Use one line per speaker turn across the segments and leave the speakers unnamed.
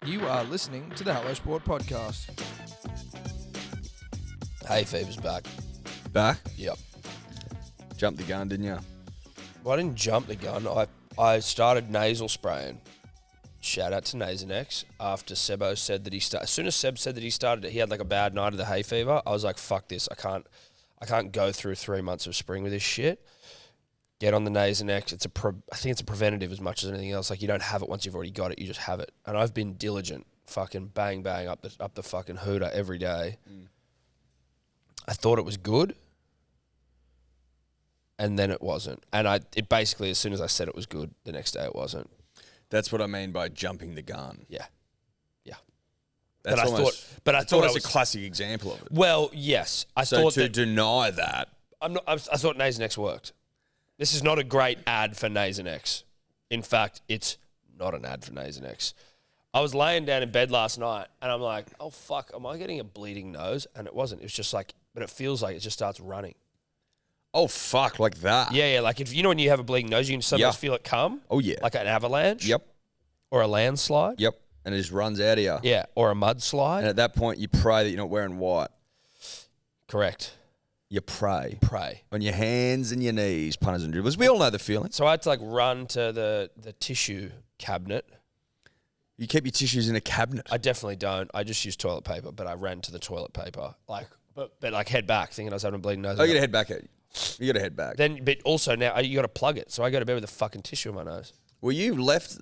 You are listening to the Hello Sport Podcast.
Hay fever's back.
Back?
Yep.
Jumped the gun, didn't you?
Well, I didn't jump the gun. I started nasal spraying. Shout out to Nasonex. After Sebo said that he started, as soon as Seb said that he started, he had like a bad night of the hay fever. I was like, fuck this. I can't go through 3 months of spring with this shit. Get on the Nasonex. I think it's a preventative as much as anything else. Like, you don't have it once you've already got it. You just have it. And I've been diligent, fucking bang up the fucking hooter every day. I thought it was good, and then it wasn't. And it basically, as soon as I said it was good, the next day it wasn't.
That's what I mean by jumping the gun.
Yeah.
That's
It's almost
a classic example of it.
Well, yes, I
So
thought
to
that
deny that,
I thought Nasonex worked. This is not a great ad for Nasonex. In fact, it's not an ad for Nasonex. I was laying down in bed last night, and I'm like, oh, fuck, am I getting a bleeding nose? And it wasn't. It was just like, but it feels like it just starts running.
oh fuck, like that.
Yeah, like if you know when you have a bleeding nose, you can sometimes feel it come.
Oh yeah.
Like an avalanche.
Yep.
Or a landslide.
Yep. And it just runs out of you.
Yeah, or a mudslide.
And at that point, you pray that you're not wearing white.
Correct.
You pray.
Pray.
On your hands and your knees, punters and dribblers. We all know the feeling.
So I had to like run to the tissue cabinet.
You keep your tissues in a cabinet.
I definitely don't. I just use toilet paper, but I ran to the toilet paper. But like head back, thinking I was having a bleeding nose.
Oh, you got to head back. You got to head back.
Then, but also now you got to plug it. So I go to bed with a fucking tissue in my nose.
Well, you left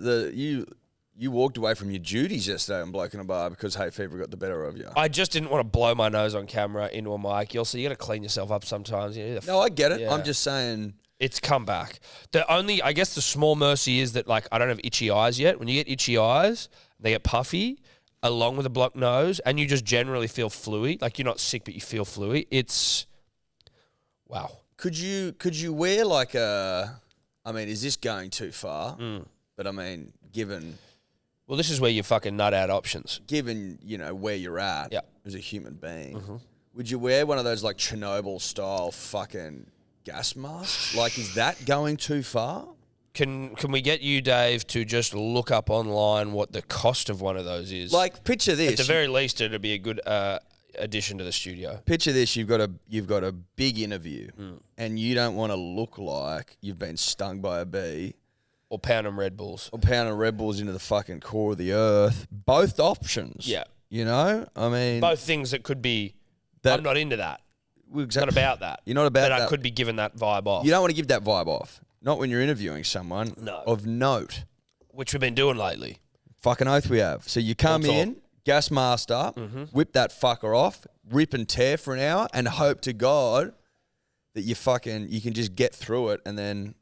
you walked away from your duties yesterday on Bloke in a Bar because hay fever got the better of you.
I just didn't want to blow my nose on camera into a mic. Also, you got to clean yourself up sometimes.
No, I get it.
Yeah.
I'm just saying.
It's come back. I guess the small mercy is that like I don't have itchy eyes yet. When you get itchy eyes, they get puffy, along with a blocked nose, and you just generally feel fluey. Like you're not sick, but you feel fluey. It's wow.
Could you wear like a? I mean, is this going too far? But I mean, given
Well, this is where you fucking nut out options.
given where you're at
Yeah.
as a human being, would you wear one of those like Chernobyl style fucking gas masks? Like, is that going too far?
Can we get you, Dave, to just look up online what the cost of one of those is?
Like, picture this.
at the very least, it'd be a good addition to the studio.
Picture this. You've got a big interview, and you don't want to look like you've been stung by a bee.
Or pound them Red Bulls.
Or pounding Red Bulls into the fucking core of the earth. Both options.
Yeah.
I mean.
Both things that could be. I'm not into that.
Exactly.
Not about that.
You're not about
but
that.
I could be giving that vibe off.
You don't want to give that vibe off. Not when you're interviewing someone of note.
Which we've been doing lately.
Fucking oath we have. So you come in, gas masked up, whip that fucker off, rip and tear for an hour, and hope to God that you can just get through it and then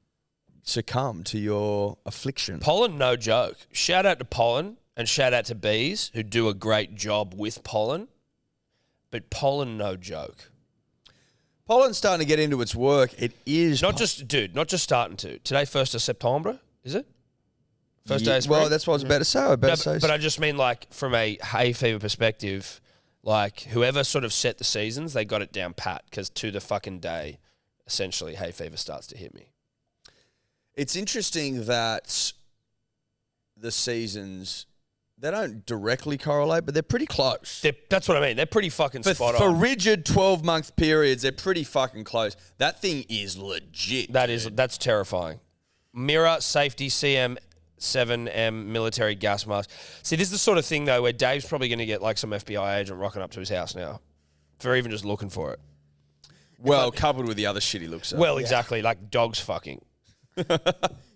succumb to your affliction.
Pollen, no joke. Shout out to pollen and shout out to bees who do a great job with pollen. But pollen, no joke.
Pollen's starting to get into its work. It is
Not just starting to. Today, 1st of September, is it? First day of spring?
Well, that's what I was about to say.
But I just mean like from a hay fever perspective, like whoever sort of set the seasons, they got it down pat because to the fucking day, essentially hay fever starts to hit me.
It's interesting that the seasons, they don't directly correlate, but they're pretty close.
That's what I mean. They're pretty fucking spot on.
For rigid 12-month periods, they're pretty fucking close. That thing is legit.
That's terrifying. Mirror, safety, CM, 7M, military gas mask. See, this is the sort of thing, though, where Dave's probably going to get like some FBI agent rocking up to his house now for even just looking for it.
Well, coupled with the other shit he looks at.
Well, exactly. Like dogs fucking.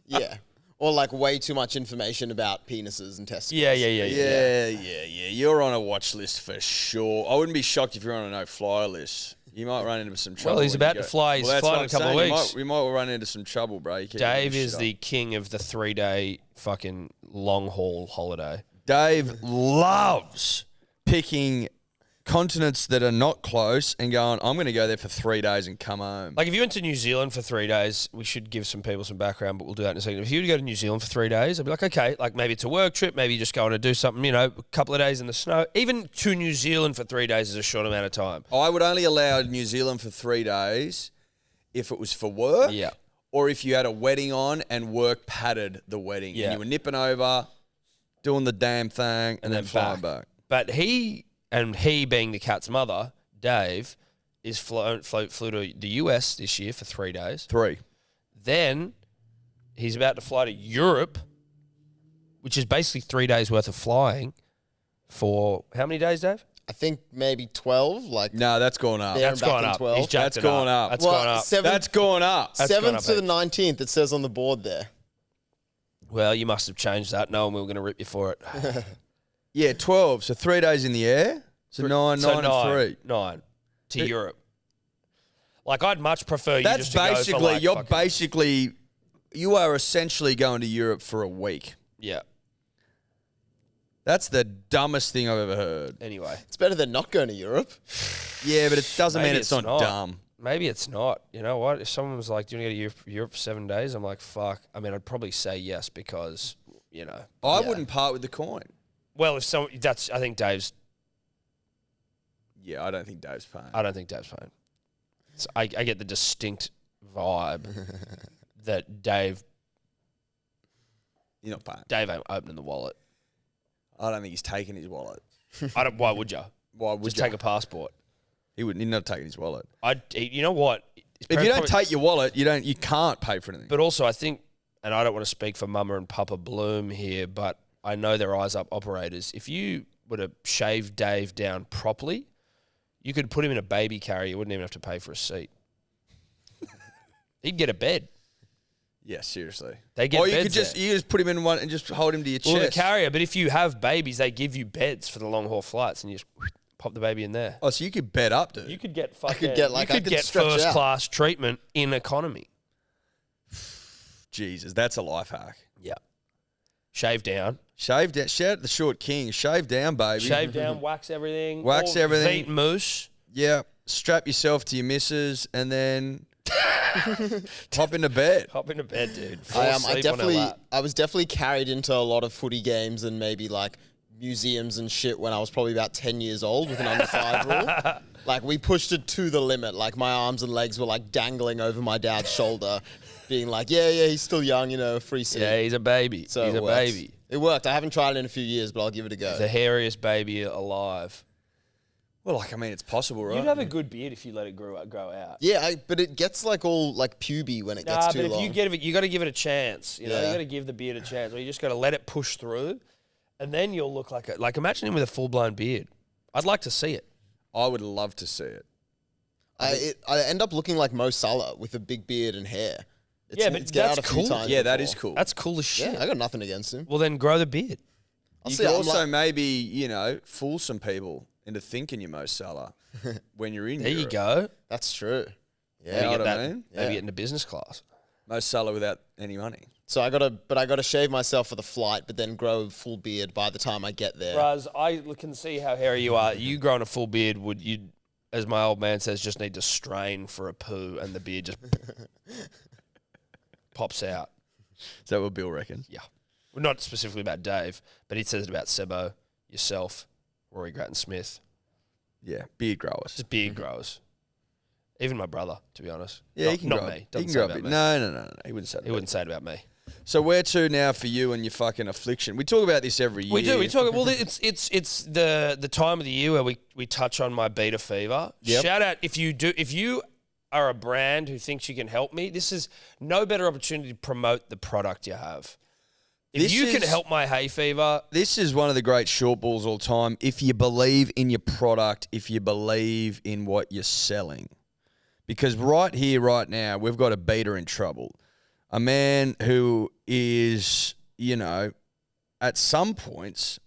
Yeah. Or like way too much information about penises and testicles.
Yeah.
Yeah. You're on a watch list for sure. I wouldn't be shocked if you're on a no-fly list. You might run into some trouble.
Well, he's about to fly. He's flying in a couple of weeks.
We might run into some trouble, bro.
Dave is the king of the 3-day fucking long-haul holiday.
Dave loves picking continents that are not close and going, I'm going to go there for 3 days and come home.
Like if you went to New Zealand for 3 days, we should give some people some background, but we'll do that in a second. If you were to go to New Zealand for 3 days, I'd be like, okay, like maybe it's a work trip, maybe you just going to do something, a couple of days in the snow. Even to New Zealand for 3 days is a short amount of time.
I would only allow New Zealand for 3 days if it was for work.
Yeah.
Or if you had a wedding on and work padded the wedding.
Yeah.
And you were nipping over doing the damn thing, and then flying back.
But he being the cat's mother, Dave, flew to the US this year for 3 days.
3.
Then he's about to fly to Europe, which is basically 3 days worth of flying for how many days, Dave?
I think maybe 12.
No, that's gone up.
There
That's
and back
gone
in
up.
12.
He's jacked
That's
it
gone up.
That's
Well,
gone up.
That's gone up.
That's gone
7th
up,
to the
heaps.
19th, it says on the board there.
Well, you must have changed that, knowing we were going to rip you for it.
Yeah, 12. So 3 days in the air. So 9 and 3.
9 to Europe. Like, I'd much prefer you
That's
just to go for like
you are essentially going to Europe for a week.
Yeah.
That's the dumbest thing I've ever heard.
Anyway.
It's better than not going to Europe.
Yeah, but it doesn't
Maybe
mean it's not dumb.
Maybe it's not. You know what? If someone was like, do you want to go to Europe for 7 days? I'm like, fuck. I mean, I'd probably say yes because, you know.
I wouldn't part with the coin.
Well, if someone, I think Dave's.
Yeah, I don't think Dave's paying.
I don't think Dave's paying. So I get the distinct vibe that Dave
You're not paying.
ain't opening the wallet.
I don't think he's taking his wallet.
Why would you?
Why would
Just
you?
take a passport.
He wouldn't. He's not taking his wallet.
You know what?
If you don't take your wallet, you can't pay for anything.
But also, I think, and I don't want to speak for Mama and Papa Bloom here, but I know they're eyes up operators. If you were to shave Dave down properly, you could put him in a baby carrier. You wouldn't even have to pay for a seat. He'd get a bed.
Yeah, seriously.
They get
or you
beds
could just
there.
you just put him in one and just hold him to your
Well, the
chest.
carrier. But if you have babies, they give you beds for the long haul flights, and you just pop the baby in there.
Oh, so you could bed up, dude.
You could get fucking.
I could
get
stretch
first
out.
class treatment in economy.
Jesus, that's a life hack.
Yeah. Shave down.
Shave down. Shout out the short king. Shave down, baby.
Shave down. Wax everything.
Wax everything.
Veet moose.
Yeah. Strap yourself to your missus and then hop into bed.
Hop into bed, dude. Fall asleep on her lap.
I was definitely carried into a lot of footy games and maybe like museums and shit when I was probably about 10 years old with an under 5 rule. Like we pushed it to the limit. Like my arms and legs were like dangling over my dad's shoulder, being like, yeah, he's still young, free seat.
Yeah, he's a baby.
So
he's
it
a
worked.
baby.
It worked. I haven't tried it in a few years, but I'll give it a go.
The hairiest baby alive.
Well, it's possible, right?
You'd have a good beard if you let it grow out.
Yeah, but it gets like all like puby when it gets too
but
long.
if you get it, you got to give it a chance. You
Yeah.
got to give the beard a chance. Or you just got to let it push through, and then you'll look like imagine him with a full blown beard. I'd like to see it.
I would love to see it.
I end up looking like Mo Salah with a big beard and hair.
Yeah, but
it's get
that's
out a few
cool.
times
Yeah, that
before.
is cool.
That's cool as shit.
Yeah, I got nothing against him.
Well, then grow the beard.
I'll
You
see.
could
I'm
also
like-
maybe, fool some people into thinking you're Mo Salah when you're in
There you
Europe.
go.
That's true.
You
Yeah.
know
Maybe
what
get
I
that.
mean?
Maybe
Yeah.
get into business class.
Mo Salah without any money.
So I gotta shave myself for the flight, but then grow a full beard by the time I get there.
Raz, I can see how hairy you are. You growing a full beard would you, as my old man says, just need to strain for a poo, and the beard just pops out.
Is that what Bill reckons?
Yeah. Well, not specifically about Dave, but he says it about Sebo, yourself, Rory Grattan-Smith.
Yeah, beard growers.
Just beard growers. Even my brother, to be honest.
Yeah,
not,
he can
not
grow.
me.
He
Doesn't
can
say
grow a
about
bit.
me.
No. He wouldn't say that.
He wouldn't say it about me.
So where to now for you and your fucking affliction? We talk about this every year.
We do. We talk. Well, it's the time of the year where we touch on my beta fever.
Yep.
Shout out if you are a brand who thinks you can help me. This is no better opportunity to promote the product you have. If
This
you can
is-
help my hay fever,
This is one of the great short balls all time. If you believe in your product, if you believe in what you're selling. Because right here, right now, we've got a beta in trouble. A man who is, at some points,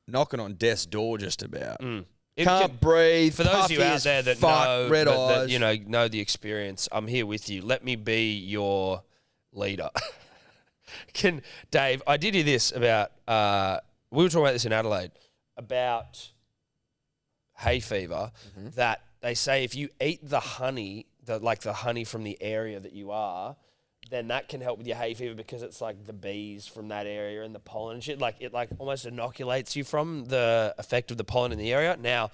knocking on death's door just about.
It
Can't
can-
breathe.
for those of you
puffy
out
as
there that
fuck,
know,
red eyes.
know the experience, I'm here with you. Let me be your leader. Dave? I did hear this about. We were talking about this in Adelaide about hay fever. That they say if you eat the honey, the honey from the area that you are, then that can help with your hay fever because it's like the bees from that area and the pollen and shit. Like it almost inoculates you from the effect of the pollen in the area. Now,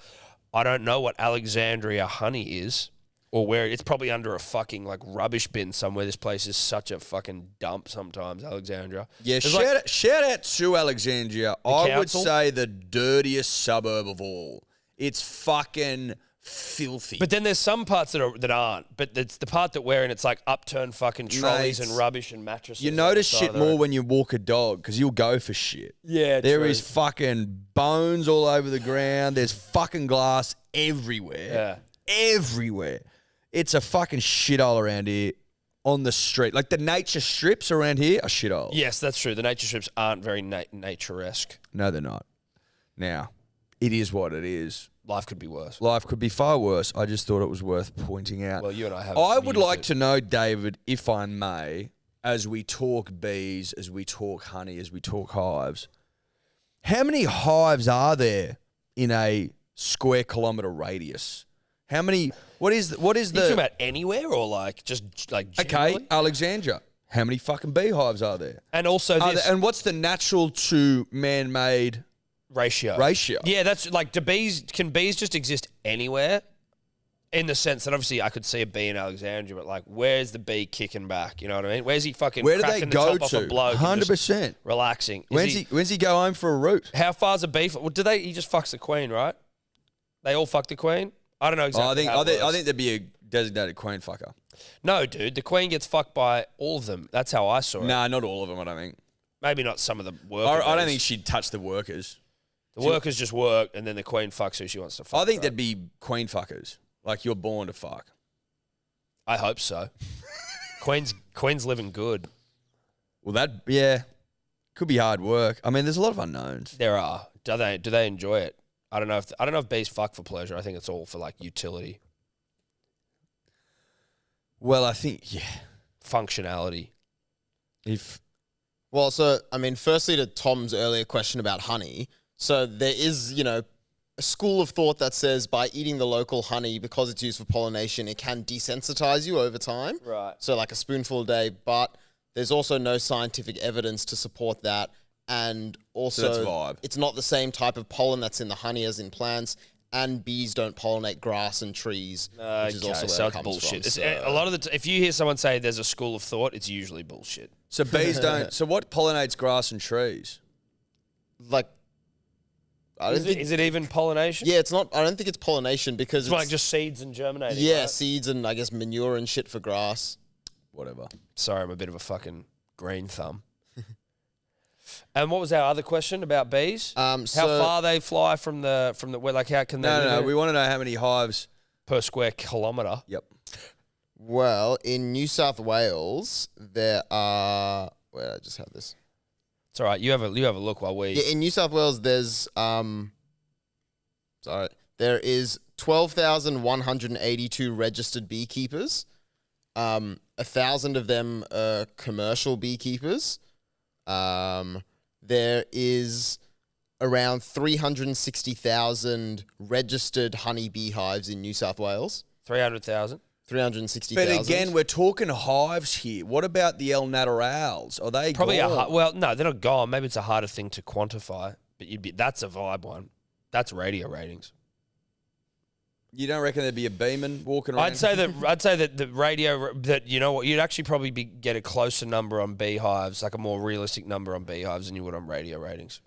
I don't know what Alexandria honey is. or where it's probably under a fucking like rubbish bin somewhere. This place is such a fucking dump sometimes, Alexandria.
Yeah,
There's
shout out to Alexandria. I would
council?
say the dirtiest suburb of all. It's fucking filthy.
But then there's some parts that aren't. But it's the part that we're in, it's like upturned fucking trolleys and rubbish and mattresses.
You notice shit more when you walk a dog because you'll go for shit.
Yeah,
There is fucking bones all over the ground. There's fucking glass everywhere.
Yeah.
Everywhere. It's a fucking shithole around here on the street. Like the nature strips around here are shithole.
Yes, that's true. The nature strips aren't very nature-esque.
No, they're not. Now, it is what it is.
Life could be worse.
Life could be far worse. I just thought it was worth pointing out.
Well, you and I have.
I would like to know, David, if I may, as we talk bees, as we talk honey, as we talk hives, how many hives are there in a square kilometre radius? How many? What is the?
You talking about anywhere or like just like generally?
Okay, Alexandria. How many fucking beehives are there?
And also this
And what's the natural to man-made
ratio? Yeah, that's like can bees just exist anywhere? In the sense that obviously I could see a bee in Alexandria, but like where's the bee kicking back? You know what I mean? Where's he fucking
Where do they
cracking the
go
top
to?
off a bloke?
100%.
Relaxing.
When's he go home for a root?
How far's a bee? Well, he just fucks the queen, right? They all fuck the queen? I don't know exactly
I think there'd be a designated queen fucker.
No, dude, the queen gets fucked by all of them. That's how I saw it.
Nah, not all of them, I don't think.
Maybe not some of the workers.
I don't think she'd touch the workers.
The workers just work, and then the queen fucks who she wants to fuck.
I think
right?
there'd be queen fuckers. Like, you're born to fuck.
I hope so. Queen's living good.
Well, could be hard work. I mean, there's a lot of unknowns.
There are. Do they enjoy it? I don't know if bees fuck for pleasure. I think it's all for like utility,
Well, I think,
functionality.
Well, so, I mean, firstly to Tom's earlier question about honey, so there is, a school of thought that says by eating the local honey, because it's used for pollination, it can desensitize you over time.
Right.
So like a spoonful a day, but there's also no scientific evidence to support that. And also,
So that's vibe.
it's not the same type of pollen that's in the honey as in plants, and bees don't pollinate grass and trees, which is also where
so
it
it's
comes
bullshit.
from.
A lot of if you hear someone say there's a school of thought, it's usually bullshit.
So bees don't. So what pollinates grass and trees?
Like, I don't think.
Is it even pollination?
Yeah, it's not. I don't think it's pollination because
It's like just seeds and germinating.
yeah,
right?
seeds and I guess manure and shit for grass.
Whatever.
Sorry, I'm a bit of a fucking green thumb. And what was our other question about bees? How far they fly from the where? Like how can they?
No. We want to know how many hives.
Per square kilometre.
Yep.
Well, in New South Wales, there are. Where did I just have this?
It's all right. You have a look while we.
Yeah, in New South Wales, there's there is 12,182 registered beekeepers. 1,000 of them are commercial beekeepers. There is around 360,000 registered honey beehives in New South Wales.
300,000.
360,000.
But again, we're talking hives here. What about the El Naturals? Are they
Probably
gone?
well, no, they're not gone. Maybe it's a harder thing to quantify. But that's a vibe one. That's radio ratings.
You don't reckon there'd be a beeman walking around?
I'd say that the radio that you know what you'd actually probably get a closer number on beehives, like a more realistic number on beehives than you would on radio ratings.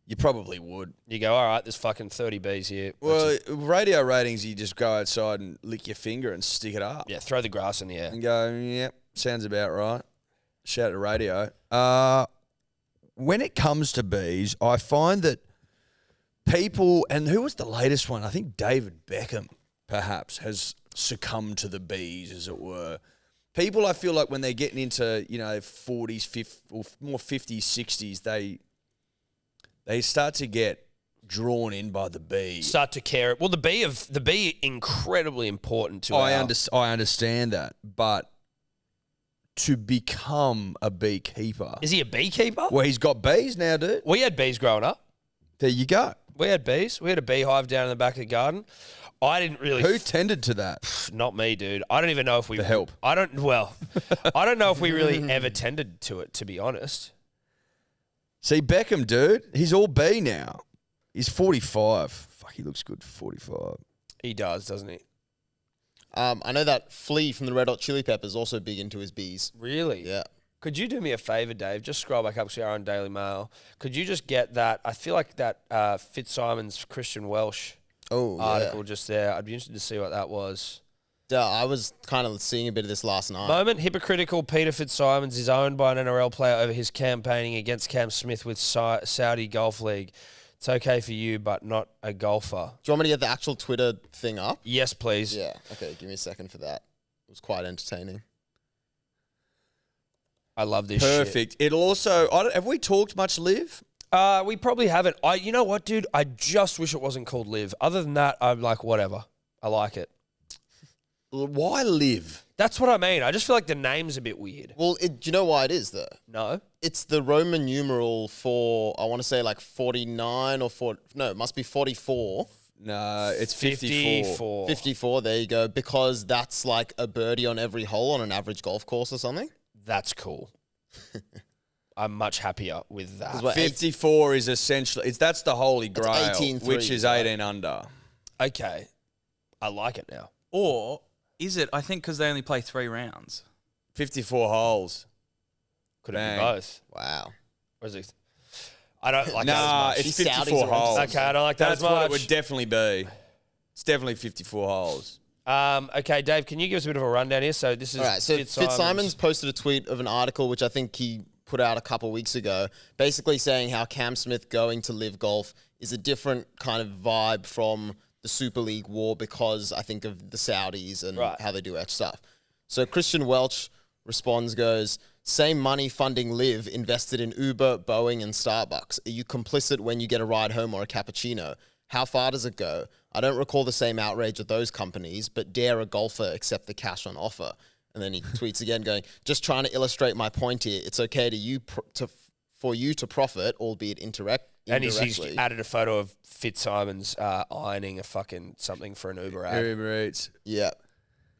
You probably would.
You go, all right, there's fucking 30 bees here.
Well, radio ratings, you just go outside and lick your finger and stick it up.
Yeah, throw the grass in the air.
And go, yep, sounds about right. Shout at radio. When it comes to bees, I find that people, and who was the latest one? I think David Beckham, perhaps, has succumbed to the bees, as it were. People, I feel like when they're getting into, 40s, 50s, or more 50s, 60s, they start to get drawn in by the bee.
Start to care. Well, the bee incredibly important to
I understand that, but to become a beekeeper.
Is he a beekeeper?
Well, he's got bees now, dude.
We had bees growing up.
There you go.
We had bees. We had a beehive down in the back of the garden. I didn't really.
Who tended to that?
Not me, dude. I don't even know if we.
The help.
I don't know if we really ever tended to it, to be honest.
See, Beckham, dude, he's all bee now. He's 45. Fuck, he looks good for 45.
He does, doesn't he?
I know that Flea from the Red Hot Chili Peppers also big into his bees.
Really?
Yeah.
Could you do me a favour, Dave? Just scroll back up to our own Daily Mail. Could you just get that? I feel like that Fitzsimon's Christian Welsh article just there. I'd be interested to see what that was.
I was kind of seeing a bit of this last night.
Moment hypocritical. Peter Fitzsimons is owned by an NRL player over his campaigning against Cam Smith with Saudi Golf League. It's okay for you, but not a golfer.
Do you want me to get the actual Twitter thing up?
Yes, please.
Yeah. Okay, give me a second for that. It was quite entertaining.
I love this shit.
Perfect. It'll also... have we talked much LIV?
We probably haven't. You know what, dude? I just wish it wasn't called LIV. Other than that, I'm like, whatever. I like it.
Why LIV?
That's what I mean. I just feel like the name's a bit weird.
Well, do you know why it is, though?
No?
It's the Roman numeral for, I want to say like 49 or 40... No, it must be 44.
No, it's 54.
54, there you go. Because that's like a birdie on every hole on an average golf course or something.
That's cool. I'm much happier with that.
54 is essentially... that's the holy grail,
18
which is 18 under.
Okay. I like it now.
Or is it, I think, because they only play 3 rounds?
54 holes.
Could it
Bang.
be both?
Wow.
Or is it... I don't like that as much.
It's
These
54
Saudis are
holes.
onto
Okay, I don't like that
That's
as much.
what it would definitely be. It's definitely 54 holes.
Okay, Dave, can you give us a bit of a rundown here? So this is
All right, so
Fitzsimon's.
Fitzsimon's posted a tweet of an article, which I think he put out a couple of weeks ago, basically saying how Cam Smith going to LIV Golf is a different kind of vibe from the Super League war because I think of the Saudis and how they do that stuff. So Christian Welch responds, goes, same money funding LIV invested in Uber, Boeing, and Starbucks. Are you complicit when you get a ride home or a cappuccino? How far does it go? I don't recall the same outrage at those companies, but dare a golfer accept the cash on offer? And then he tweets again going, just trying to illustrate my point here. It's okay for you to profit, albeit indirectly.
And he's added a photo of Fitzsimon's ironing a fucking something for an Uber ad.
Uber Eats.
Yeah.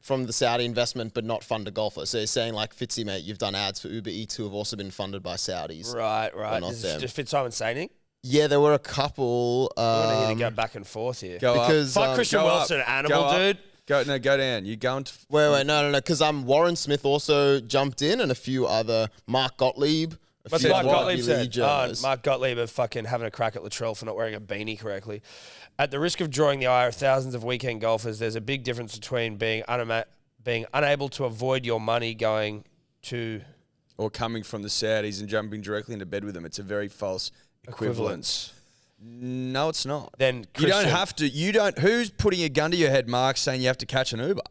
From the Saudi investment, but not fund a golfer. So he's saying like, Fitzy, mate, you've done ads for Uber Eats who have also been funded by Saudis.
Right.
Not them.
Does Fitzsimon say anything?
Yeah, there were a couple.
I want to hear to go back and forth here.
Go
because
Fuck Christian
go
Welch,
up.
an animal,
Go up.
dude.
Go down. You going to...
Wait, no. Because Warren Smith also jumped in and a few other, Mark Gottlieb.
What's
few
Mark
other
Gottlieb
Rugby
said?
League journalists.
Mark Gottlieb of fucking having a crack at Latrell for not wearing a beanie correctly. At the risk of drawing the ire of thousands of weekend golfers, there's a big difference between being unable to avoid your money going to...
Or coming from the Saudis and jumping directly into bed with them. It's a very false equivalence. No, it's not.
Then
you don't have to. Who's putting a gun to your head, Mark, saying you have to catch an Uber?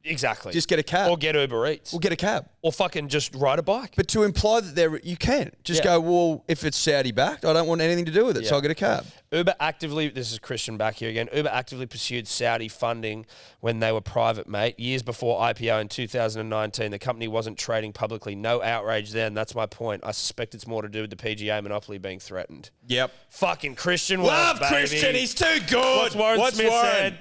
Exactly.
Just get a cab.
Or get Uber Eats.
Or get a cab.
Or fucking just ride a bike.
But to imply that you can. Just go, well, if it's Saudi backed, I don't want anything to do with it, so I'll get a cab.
Uber actively, this is Christian back here again, Uber actively pursued Saudi funding when they were private, mate. Years before IPO in 2019, the company wasn't trading publicly. No outrage then. That's my point. I suspect it's more to do with the PGA monopoly being threatened.
Yep.
Fucking Christian
Love
Welch, baby.
Christian. He's too good.
What's Smith said?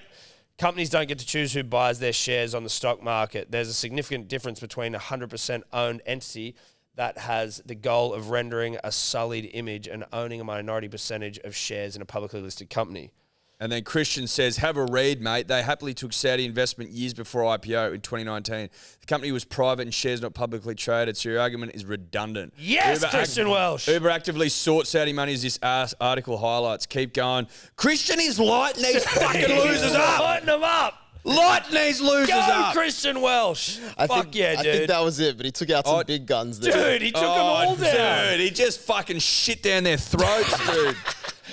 Companies don't get to choose who buys their shares on the stock market. There's a significant difference between a 100% owned entity that has the goal of rendering a sullied image and owning a minority percentage of shares in a publicly listed company.
And then Christian says, have a read, mate. They happily took Saudi investment years before IPO in 2019. The company was private and shares not publicly traded, so your argument is redundant.
Yes, Christian Welch.
Uber actively sought Saudi money as this article highlights. Keep going. Christian is lighting these fucking losers up.
Lighten them up.
Lighten these losers
Go,
up.
Christian Welch.
I
dude.
think that was it, but he took out some big guns there.
Dude, he took them all down.
Dude, he just fucking shit down their throats, dude.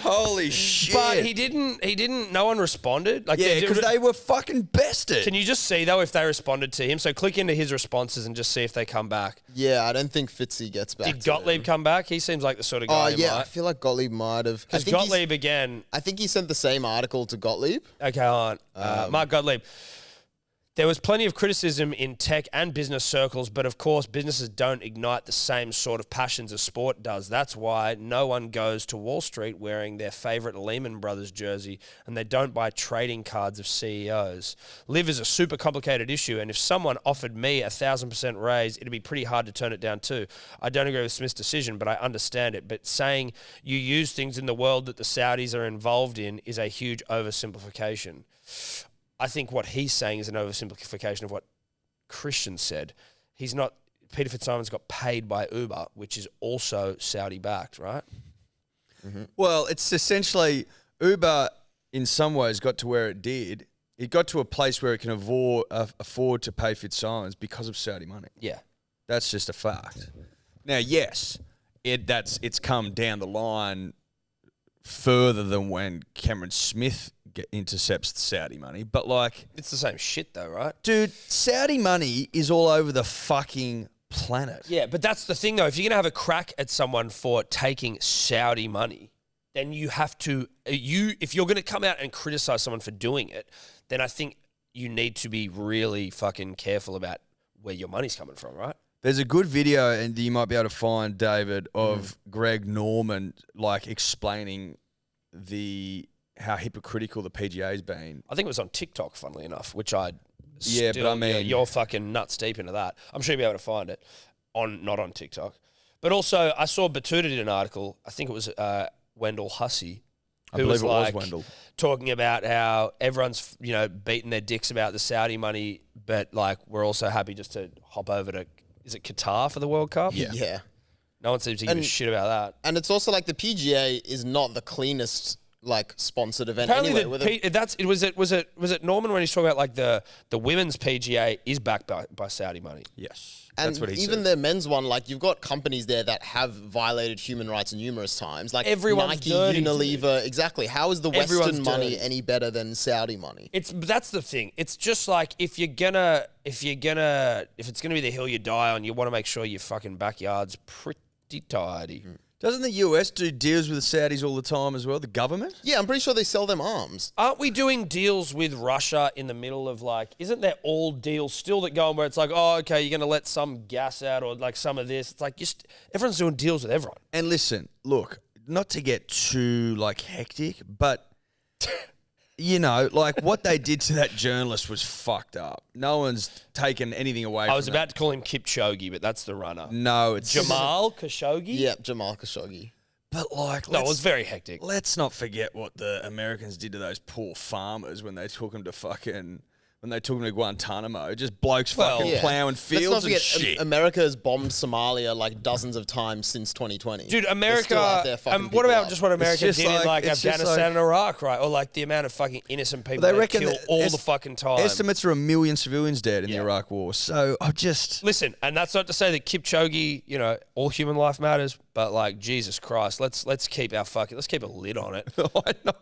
Holy shit.
But he didn't, no one responded. Like,
yeah, because they were fucking bested.
Can you just see, though, if they responded to him? So click into his responses and just see if they come back.
Yeah, I don't think Fitzy gets back.
Did Gottlieb come back? He seems like the sort of guy who
I
might.
feel like Gottlieb might have.
Because Gottlieb, again...
I think he sent the same article to Gottlieb.
Okay, hold on. Mark Gottlieb. There was plenty of criticism in tech and business circles, but of course, businesses don't ignite the same sort of passions as sport does. That's why no one goes to Wall Street wearing their favorite Lehman Brothers jersey, and they don't buy trading cards of CEOs. LIV is a super complicated issue, and if someone offered me 1,000% raise, it'd be pretty hard to turn it down too. I don't agree with Smith's decision, but I understand it. But saying you use things in the world that the Saudis are involved in is a huge oversimplification. I think what he's saying is an oversimplification of what Christian said. Peter Fitzsimons got paid by Uber, which is also Saudi-backed, right?
Mm-hmm. Well, it's essentially Uber in some ways got to where it did. It got to a place where it can afford to pay Fitzsimons because of Saudi money.
Yeah.
That's just a fact. Now, yes, it's come down the line further than when Cameron Smith intercepts the Saudi money, but like...
It's the same shit though, right?
Dude, Saudi money is all over the fucking planet.
Yeah, but that's the thing though. If you're going to have a crack at someone for taking Saudi money, then you have to... if you're going to come out and criticize someone for doing it, then I think you need to be really fucking careful about where your money's coming from, right?
There's a good video, and you might be able to find, David, of Greg Norman like explaining how hypocritical the PGA's been.
I think it was on TikTok, funnily enough, which you're fucking nuts deep into that. I'm sure you'll be able to find it not on TikTok. But also, I saw Batuta did an article, I think it was Wendell Hussey, who was Wendell, talking about how everyone's, beating their dicks about the Saudi money, but like we're also happy just to hop over to, is it Qatar for the World Cup?
Yeah.
No one seems to give a shit about that.
And it's also like the PGA is not the cleanest like sponsored event
Apparently
anyway.
Was it Norman when he's talking about like the women's PGA is backed by Saudi money?
Yes.
And
that's what he
even
said.
their men's one, like you've got companies there that have violated human rights numerous times. Like
Everyone's
Nike,
dirty,
Unilever, exactly. How is the
Everyone's
Western money
dirty.
any better than Saudi money?
That's the thing. It's just like if it's gonna be the hill you die on, you want to make sure your fucking backyard's pretty tidy.
Doesn't the US do deals with the Saudis all the time as well, the government?
Yeah, I'm pretty sure they sell them arms.
Aren't we doing deals with Russia in the middle of like, isn't there all deals still that go on where it's like, oh, okay, you're going to let some gas out or like some of this. It's like everyone's doing deals with everyone.
And listen, look, not to get too like hectic, but like what they did to that journalist was fucked up. No one's taken anything away from
I was about to call him Kipchoge, but that's the runner.
No, it's
Jamal Khashoggi?
Yeah, Jamal Khashoggi.
But like,
No, it was very hectic.
Let's not forget what the Americans did to those poor farmers when they took them to Guantanamo. Just blokes fucking plowing fields
Let's not
and
forget,
shit.
America has bombed Somalia like dozens of times since 2020.
Dude,
They're
America.
still out there fucking
What
people
about
up.
just what America
just
did in like
it's just
Afghanistan
like-
and Iraq, right? Or like the amount of fucking innocent people
They
they
reckon
kill
that
all the fucking time.
Estimates are 1 million civilians dead in the Iraq War. So I just...
Listen, and that's not to say that Kipchoge, all human life matters, but like Jesus Christ, let's keep a lid on it.
I know.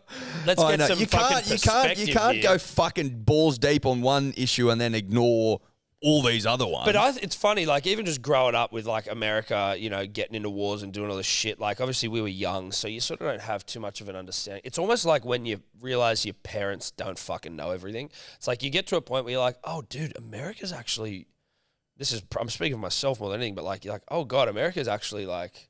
Let's
I
get
know.
some
You
fucking perspective
you can't
here.
go fucking balls deep on one issue and then ignore all these other ones.
But it's funny, like even just growing up with like America, getting into wars and doing all this shit. Like obviously we were young, so you sort of don't have too much of an understanding. It's almost like when you realize your parents don't fucking know everything. It's like you get to a point where you're like, oh, dude, America's actually. I'm speaking of myself more than anything, but like you're like, oh god, America's actually like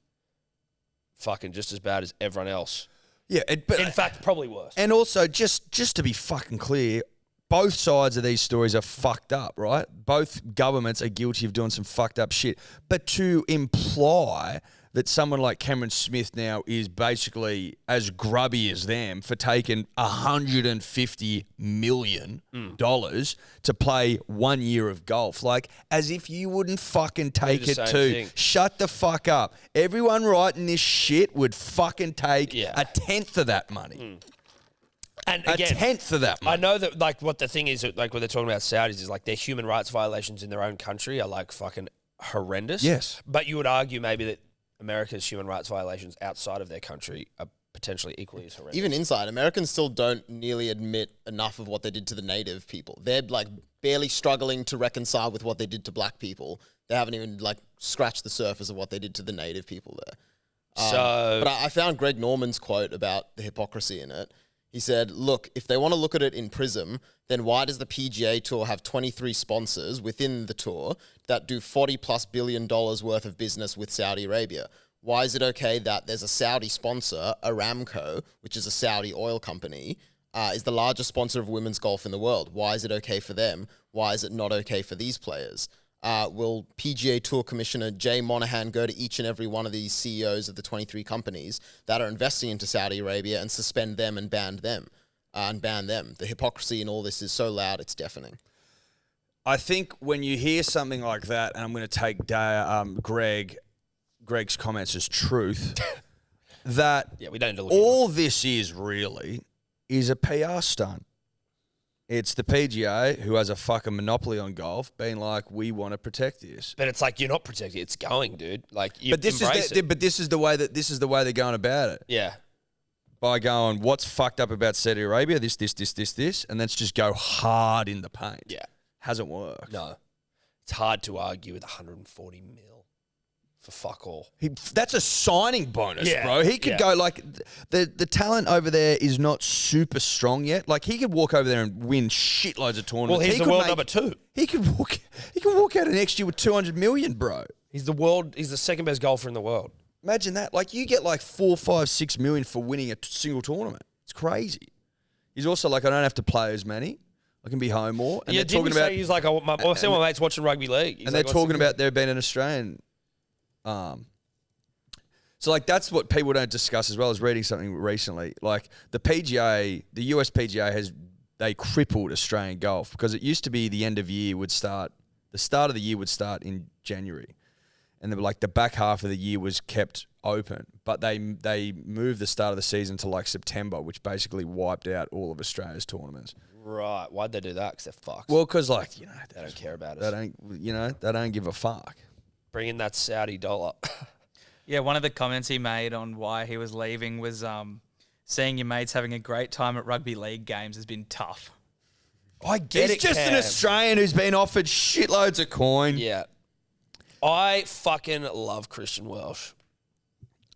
fucking just as bad as everyone else.
Yeah, but
In fact, probably worse.
And also, just to be fucking clear, both sides of these stories are fucked up, right? Both governments are guilty of doing some fucked up shit. But to imply that someone like Cameron Smith now is basically as grubby as them for taking $150 million to play 1 year of golf, like as if you wouldn't fucking take
the
it
same
too.
thing.
Shut the fuck up. Everyone writing this shit would fucking take
Yeah.
a tenth of that money.
And
A
again,
tenth of that money.
I know that like what the thing is, like when they're talking about Saudis is like their human rights violations in their own country are like fucking horrendous.
Yes.
But you would argue maybe that America's human rights violations outside of their country are potentially equally as horrendous.
Even inside, Americans still don't nearly admit enough of what they did to the native people. They're like barely struggling to reconcile with what they did to black people. They haven't even like scratched the surface of what they did to the native people there. But I found Greg Norman's quote about the hypocrisy in it. He said, look, if they want to look at it in Prism, then why does the PGA Tour have 23 sponsors within the tour that do $40+ billion worth of business with Saudi Arabia? Why is it okay that there's a Saudi sponsor, Aramco, which is a Saudi oil company, is the largest sponsor of women's golf in the world? Why is it okay for them? Why is it not okay for these players? Will PGA Tour Commissioner Jay Monahan go to each and every one of these CEOs of the 23 companies that are investing into Saudi Arabia and suspend them and ban them? and ban them. The hypocrisy in all this is so loud, it's deafening.
I think when you hear something like that, and I'm going to take Greg's comments as truth, that
we don't need to look at
all this is really is a PR stunt. It's the PGA who has a fucking monopoly on golf, being like, we want to protect this.
But it's like, you're not protecting it. It's going, dude. Like, you
But this is the way they're going about it.
Yeah.
By going, what's fucked up about Saudi Arabia? This, and let's just go hard in the paint.
Yeah.
Hasn't worked.
No. It's hard to argue with 140 mil for fuck all.
That's a signing bonus,
Yeah,
bro. He could go like the talent over there is not super strong yet. Like he could walk over there and win shitloads of tournaments.
Well, he's the world number 2.
He could walk out of next year with 200 million, bro.
He's the second best golfer in the world.
Imagine that. Like you get like 4, 5, 6 million for winning a single tournament. It's crazy. He's also like, I don't have to play as many. I can be home more. And
yeah,
they're talking about.
He's like, I see my mates watching rugby league.
And they're talking about there being an Australian. So like that's what people don't discuss as well as reading something recently. Like the PGA, the US PGA they crippled Australian golf because it used to be the start of the year would start in January. And they were like the back half of the year was kept open, but they moved the start of the season to like September, which basically wiped out all of Australia's tournaments.
Right. Why'd they do that? Because they're fucked.
Well, because like, they
don't care about
us. They don't give a fuck.
Bring in that Saudi dollar.
Yeah, one of the comments he made on why he was leaving was seeing your mates having a great time at rugby league games has been tough.
I get
He's just an Australian who's been offered shitloads of coin.
Yeah. I fucking love Christian Welsh.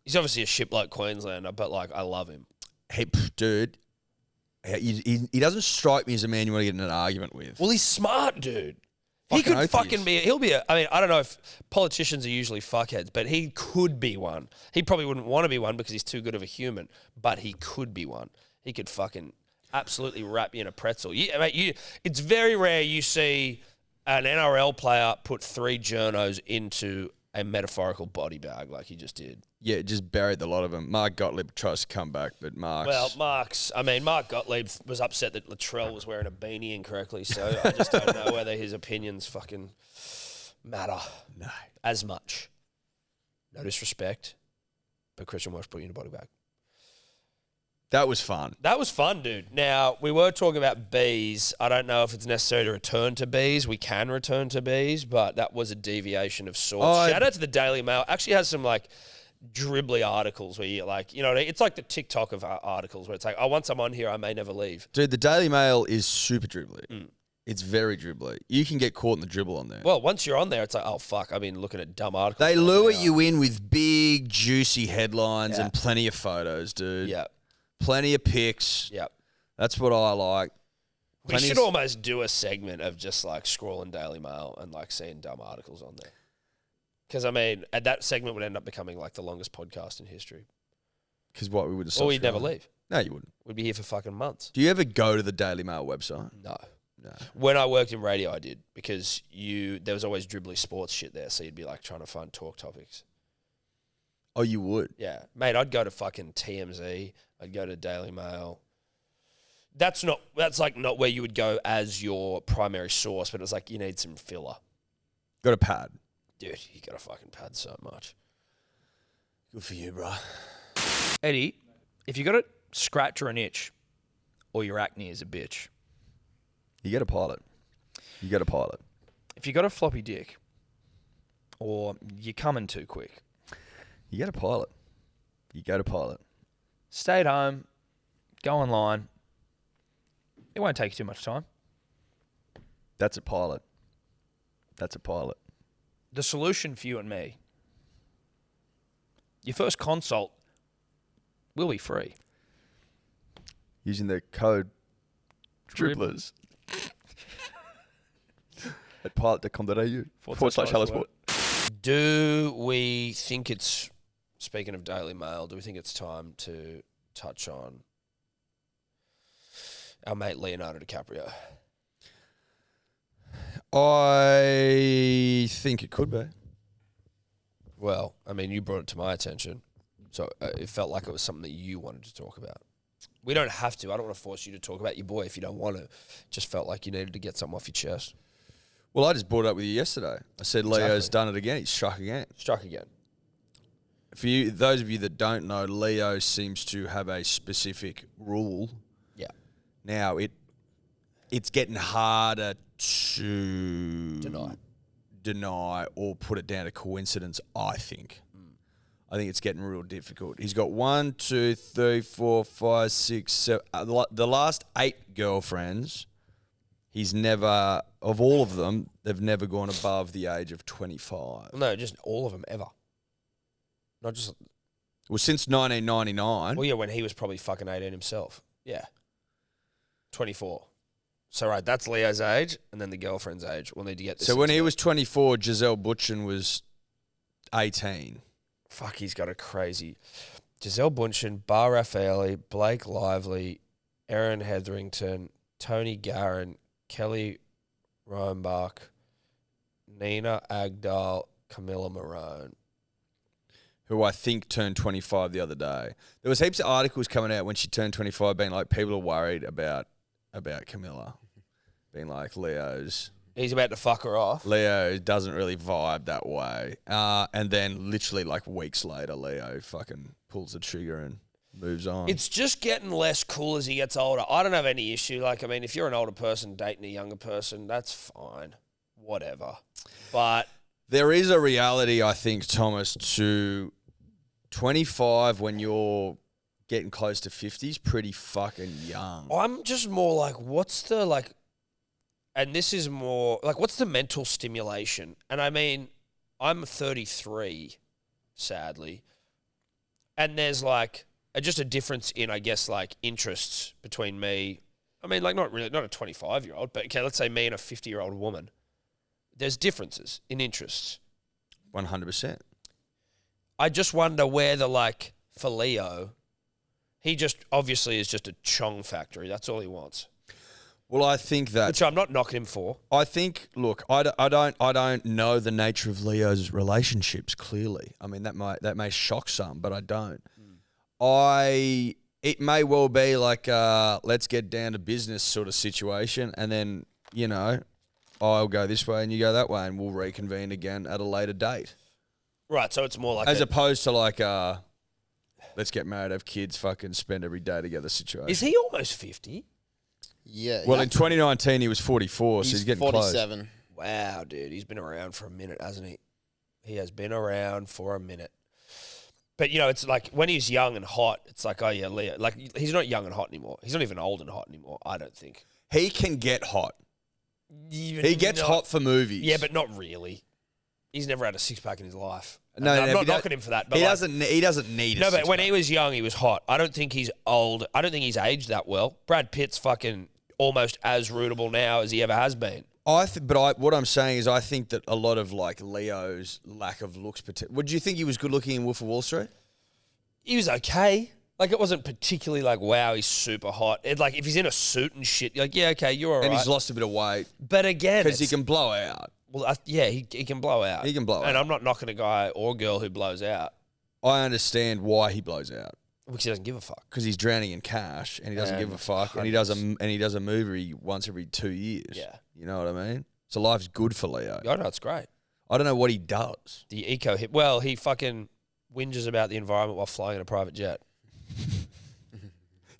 He's obviously a shit like Queenslander, but like I love him.
Hey, dude, he doesn't strike me as a man you want to get in an argument with.
Well, he's smart, dude.
Fucking
He could
oath
fucking
he is.
be. I don't know if politicians are usually fuckheads, but he could be one. He probably wouldn't want to be one because he's too good of a human, but he could be one. He could fucking absolutely wrap you in a pretzel. It's very rare you see an NRL player put 3 journos into a metaphorical body bag like he just did.
Yeah, just buried the lot of them. Mark Gottlieb tries to come back, but Mark
Gottlieb was upset that Latrell was wearing a beanie incorrectly, so I just don't know whether his opinions fucking matter as much. No disrespect, but Christian Welsh put you in a body bag.
That was fun.
That was fun, dude. Now, we were talking about bees. I don't know if it's necessary to return to bees. We can return to bees, but that was a deviation of sorts. Shout out to the Daily Mail. Actually has some, like, dribbly articles where you like, it's like the TikTok of articles where it's like, once I'm on here, I may never leave.
Dude, the Daily Mail is super dribbly. It's very dribbly. You can get caught in the dribble on there.
Well, once you're on there, it's like, oh, fuck, I've been looking at dumb articles.
They lure you in with big, juicy headlines and plenty of photos, dude.
Yeah.
Plenty of pics.
Yep.
That's what I like.
We should almost do a segment of just like scrolling Daily Mail and like seeing dumb articles on there. Because, that segment would end up becoming like the longest podcast in history.
Because what we would have.
Or we'd never leave.
No, you wouldn't.
We'd be here for fucking months.
Do you ever go to the Daily Mail website?
No. When I worked in radio, I did. Because there was always dribbly sports shit there. So you'd be like trying to find talk topics.
Oh, you would?
Yeah. Mate, I'd go to fucking TMZ. I'd go to Daily Mail. That's not where you would go as your primary source, but it's like you need some filler.
Got a pad.
Dude, you got to fucking pad so much.
Good for you, bro.
Eddie, if you got a scratch or an itch, or your acne is a bitch.
You get a pilot.
If you got a floppy dick, or you're coming too quick.
You get a pilot.
Stay at home, go online. It won't take you too much time.
That's a pilot.
The solution for you and me, your first consult will be free.
Using the code Dribblers at pilot.com.au/HelloSport.
Do we think it's, speaking of Daily Mail, do we think it's time to touch on our mate Leonardo DiCaprio?
I think it could be.
Well, you brought it to my attention, so it felt like it was something that you wanted to talk about. We don't have to. I don't want to force you to talk about your boy if you don't want to. Just felt like you needed to get something off your chest.
Well, I just brought it up with you yesterday. I said Leo's done it again. He's struck again.
Struck again.
For you, those of you that don't know, Leo seems to have a specific rule.
Yeah.
Now it's getting harder to deny or put it down to coincidence. I think. I think it's getting real difficult. He's got 1, 2, 3, 4, 5, 6, 7. The last 8 girlfriends, he's never, of all of them, they've never gone above the age of 25.
No, just all of them ever. Not just.
Well, since 1999.
Well, yeah, when he was probably fucking 18 himself. Yeah. 24. So, right, that's Leo's age, and then the girlfriend's age. We'll need to get this.
So, when he was 24, Giselle Butchen was 18.
Fuck, he's got a crazy. Giselle Bundchen, Bar Raffaele, Blake Lively, Erin Hetherington, Tony Garron, Kelly Reinbach, Nina Agdal, Camilla Marone.
Who I think turned 25 the other day. There was heaps of articles coming out when she turned 25 being like, people are worried about Camilla. Being like,
He's about to fuck her off.
Leo doesn't really vibe that way. And then literally like weeks later, Leo fucking pulls the trigger and moves on.
It's just getting less cool as he gets older. I don't have any issue. Like, I mean, if you're an older person dating a younger person, that's fine. Whatever. But
there is a reality, I think, Thomas, to 25 when you're getting close to 50 is pretty fucking young.
I'm just more like, what's the, like, and this is more, like, what's the mental stimulation? And I mean, I'm 33, sadly, and there's, like, just a difference in, I guess, like, interests between me. I mean, like, not a 25-year-old, but, okay, let's say me and a 50-year-old woman. There's differences in interests.
100%.
I just wonder whether, like, for Leo, he just obviously is just a chong factory. That's all he wants.
Well, I think that...
Which I'm not knocking him for.
I think, look, I don't know the nature of Leo's relationships, clearly. I mean, that may shock some, but I don't. It may well be like, let's get down to business sort of situation, and then, you know, I'll go this way and you go that way, and we'll reconvene again at a later date.
Right, so it's more like...
As opposed to like, let's get married, have kids, fucking spend every day together situation.
Is he almost 50?
Yeah.
Well, in 2019, he was 44, so he's getting
47.
close.
Wow, dude. He's been around for a minute, hasn't he? He has been around for a minute. But, you know, it's like when he's young and hot, it's like, oh, yeah, Leo. Like, he's not young and hot anymore. He's not even old and hot anymore, I don't think.
He can get hot. He gets hot for movies.
Yeah, but not really. He's never had a six-pack in his life.
No,
I'm not knocking him for that. But
he
like,
doesn't need a
no, but when
six-pack.
he was young, he was hot. I don't think he's old. I don't think he's aged that well. Brad Pitt's fucking almost as rootable now as he ever has been.
What I'm saying is I think that a lot of like Leo's lack of looks. Would you think he was good looking in Wolf of Wall Street?
He was okay. Like, it wasn't particularly like, wow, he's super hot. It, like, if he's in a suit and shit, you're like, yeah, okay, you're all right.
And he's lost a bit of weight.
But again,
Because he can blow out.
Well, yeah, he can blow out.
He can blow out.
And I'm not knocking a guy or girl who blows out
I understand why he blows out.
because he doesn't give a fuck.
Because he's drowning in cash and he doesn't give a fuck. And he does a movie once every 2 years.
Yeah.
You know what I mean? So life's good for Leo.
Oh, no, it's great.
I don't know what he does.
The eco hit. Well, he fucking whinges about the environment while flying in a private jet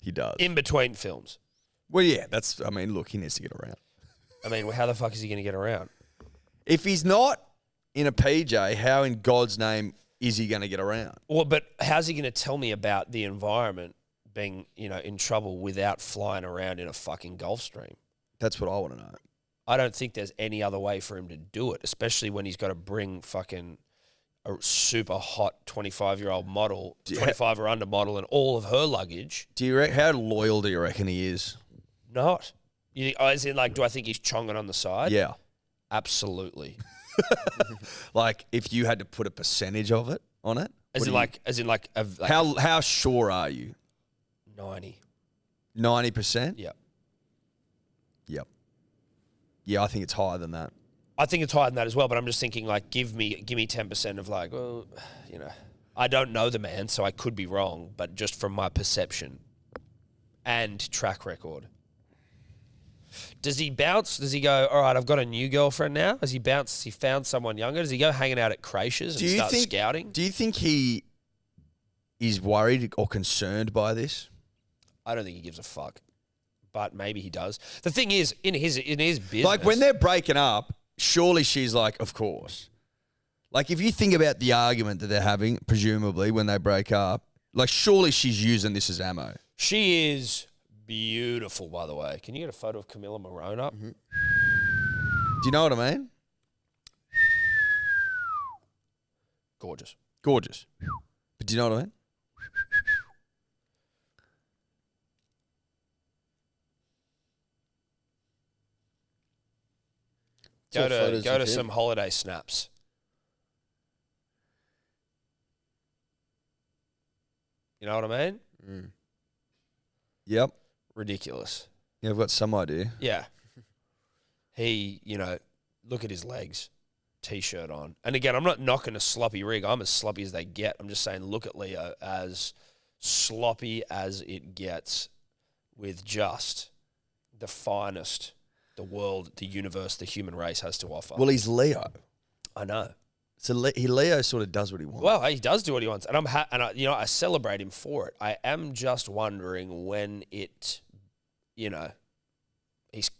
He does.
in between films.
Well, yeah, look, he needs to get around.
I mean, how the fuck is he going to get around?
If he's not in a PJ, how in God's name is he going to get around?
Well, but how's he going to tell me about the environment being, you know, in trouble without flying around in a fucking Gulf Stream?
That's what I want to know.
I don't think there's any other way for him to do it, especially when he's got to bring fucking a super hot 25-year-old model, 25 or under model, and all of her luggage.
How loyal do you reckon he is?
Not. You think, as in, like, do I think he's chonging on the side?
Yeah.
Absolutely.
Like, if you had to put a percentage of it on it?
How
How sure are you?
90.
90%?
Yep.
Yep. Yeah, I think it's higher than that.
I think it's higher than that as well, but I'm just thinking, like, give me 10% of, like, well, you know, I don't know the man, so I could be wrong, but just from my perception, and track record. Does he bounce? Does he go, all right, I've got a new girlfriend now? Has he bounced? Has he found someone younger? Does he go hanging out at creches and start scouting?
Do you think he is worried or concerned by this?
I don't think he gives a fuck, but maybe he does. The thing is, in his business,
Like when they're breaking up, surely she's like, of course. Like if you think about the argument that they're having, presumably when they break up, like surely she's using this as ammo.
She is beautiful, by the way. Can you get a photo of Camilla Marone up?
Do you know what I mean?
Gorgeous.
Gorgeous. But do you know what I mean?
Go
photos
to
of him.
some holiday snaps. You know what I mean?
Yep.
Ridiculous.
Yeah, I've got some idea.
Yeah. He, look at his legs, t-shirt on. And again, I'm not knocking a sloppy rig. I'm as sloppy as they get. I'm just saying, look at Leo as sloppy as it gets with just the finest the world, the universe, the human race has to offer.
Well, he's Leo.
I know.
So Leo sort of does what he wants.
Well, he does do what he wants, and I celebrate him for it. I am just wondering when it, does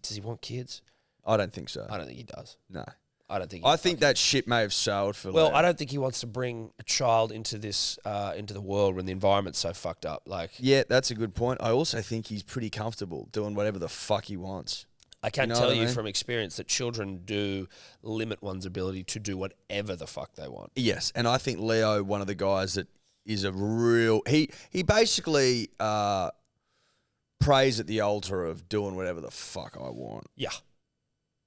he want kids?
I don't think so.
I don't think he does.
No.
I don't think.
I think that shit may have sailed for
Well,
Leo.
I don't think he wants to bring a child into this, into the world when the environment's so fucked up. Like,
Yeah, that's a good point. I also think he's pretty comfortable doing whatever the fuck he wants.
I can
know
tell
what I
you
mean?
from experience that children do limit one's ability to do whatever the fuck they want.
Yes, and I think Leo, one of the guys that is a real... He basically prays at the altar of doing whatever the fuck I want.
Yeah.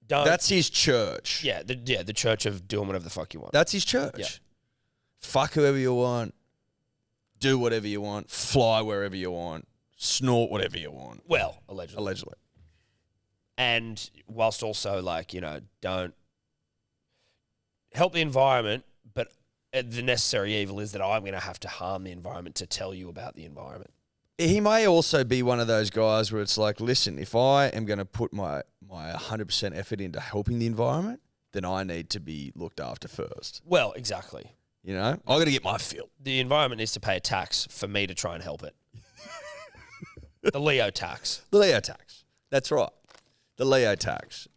Don't.
That's his church.
The church of doing whatever the fuck you want.
That's his church.
Yeah.
Fuck whoever you want. Do whatever you want. Fly wherever you want. Snort whatever you want.
Well, allegedly.
Allegedly.
And whilst also don't help the environment, but the necessary evil is that I'm going to have to harm the environment to tell you about the environment.
He may also be one of those guys where it's like, listen, if I am going to put my 100% effort into helping the environment, then I need to be looked after first.
Well, exactly.
You know? I got to get my fill.
The environment needs to pay a tax for me to try and help it. The Leo tax.
The Leo tax. That's right. The Leo tax.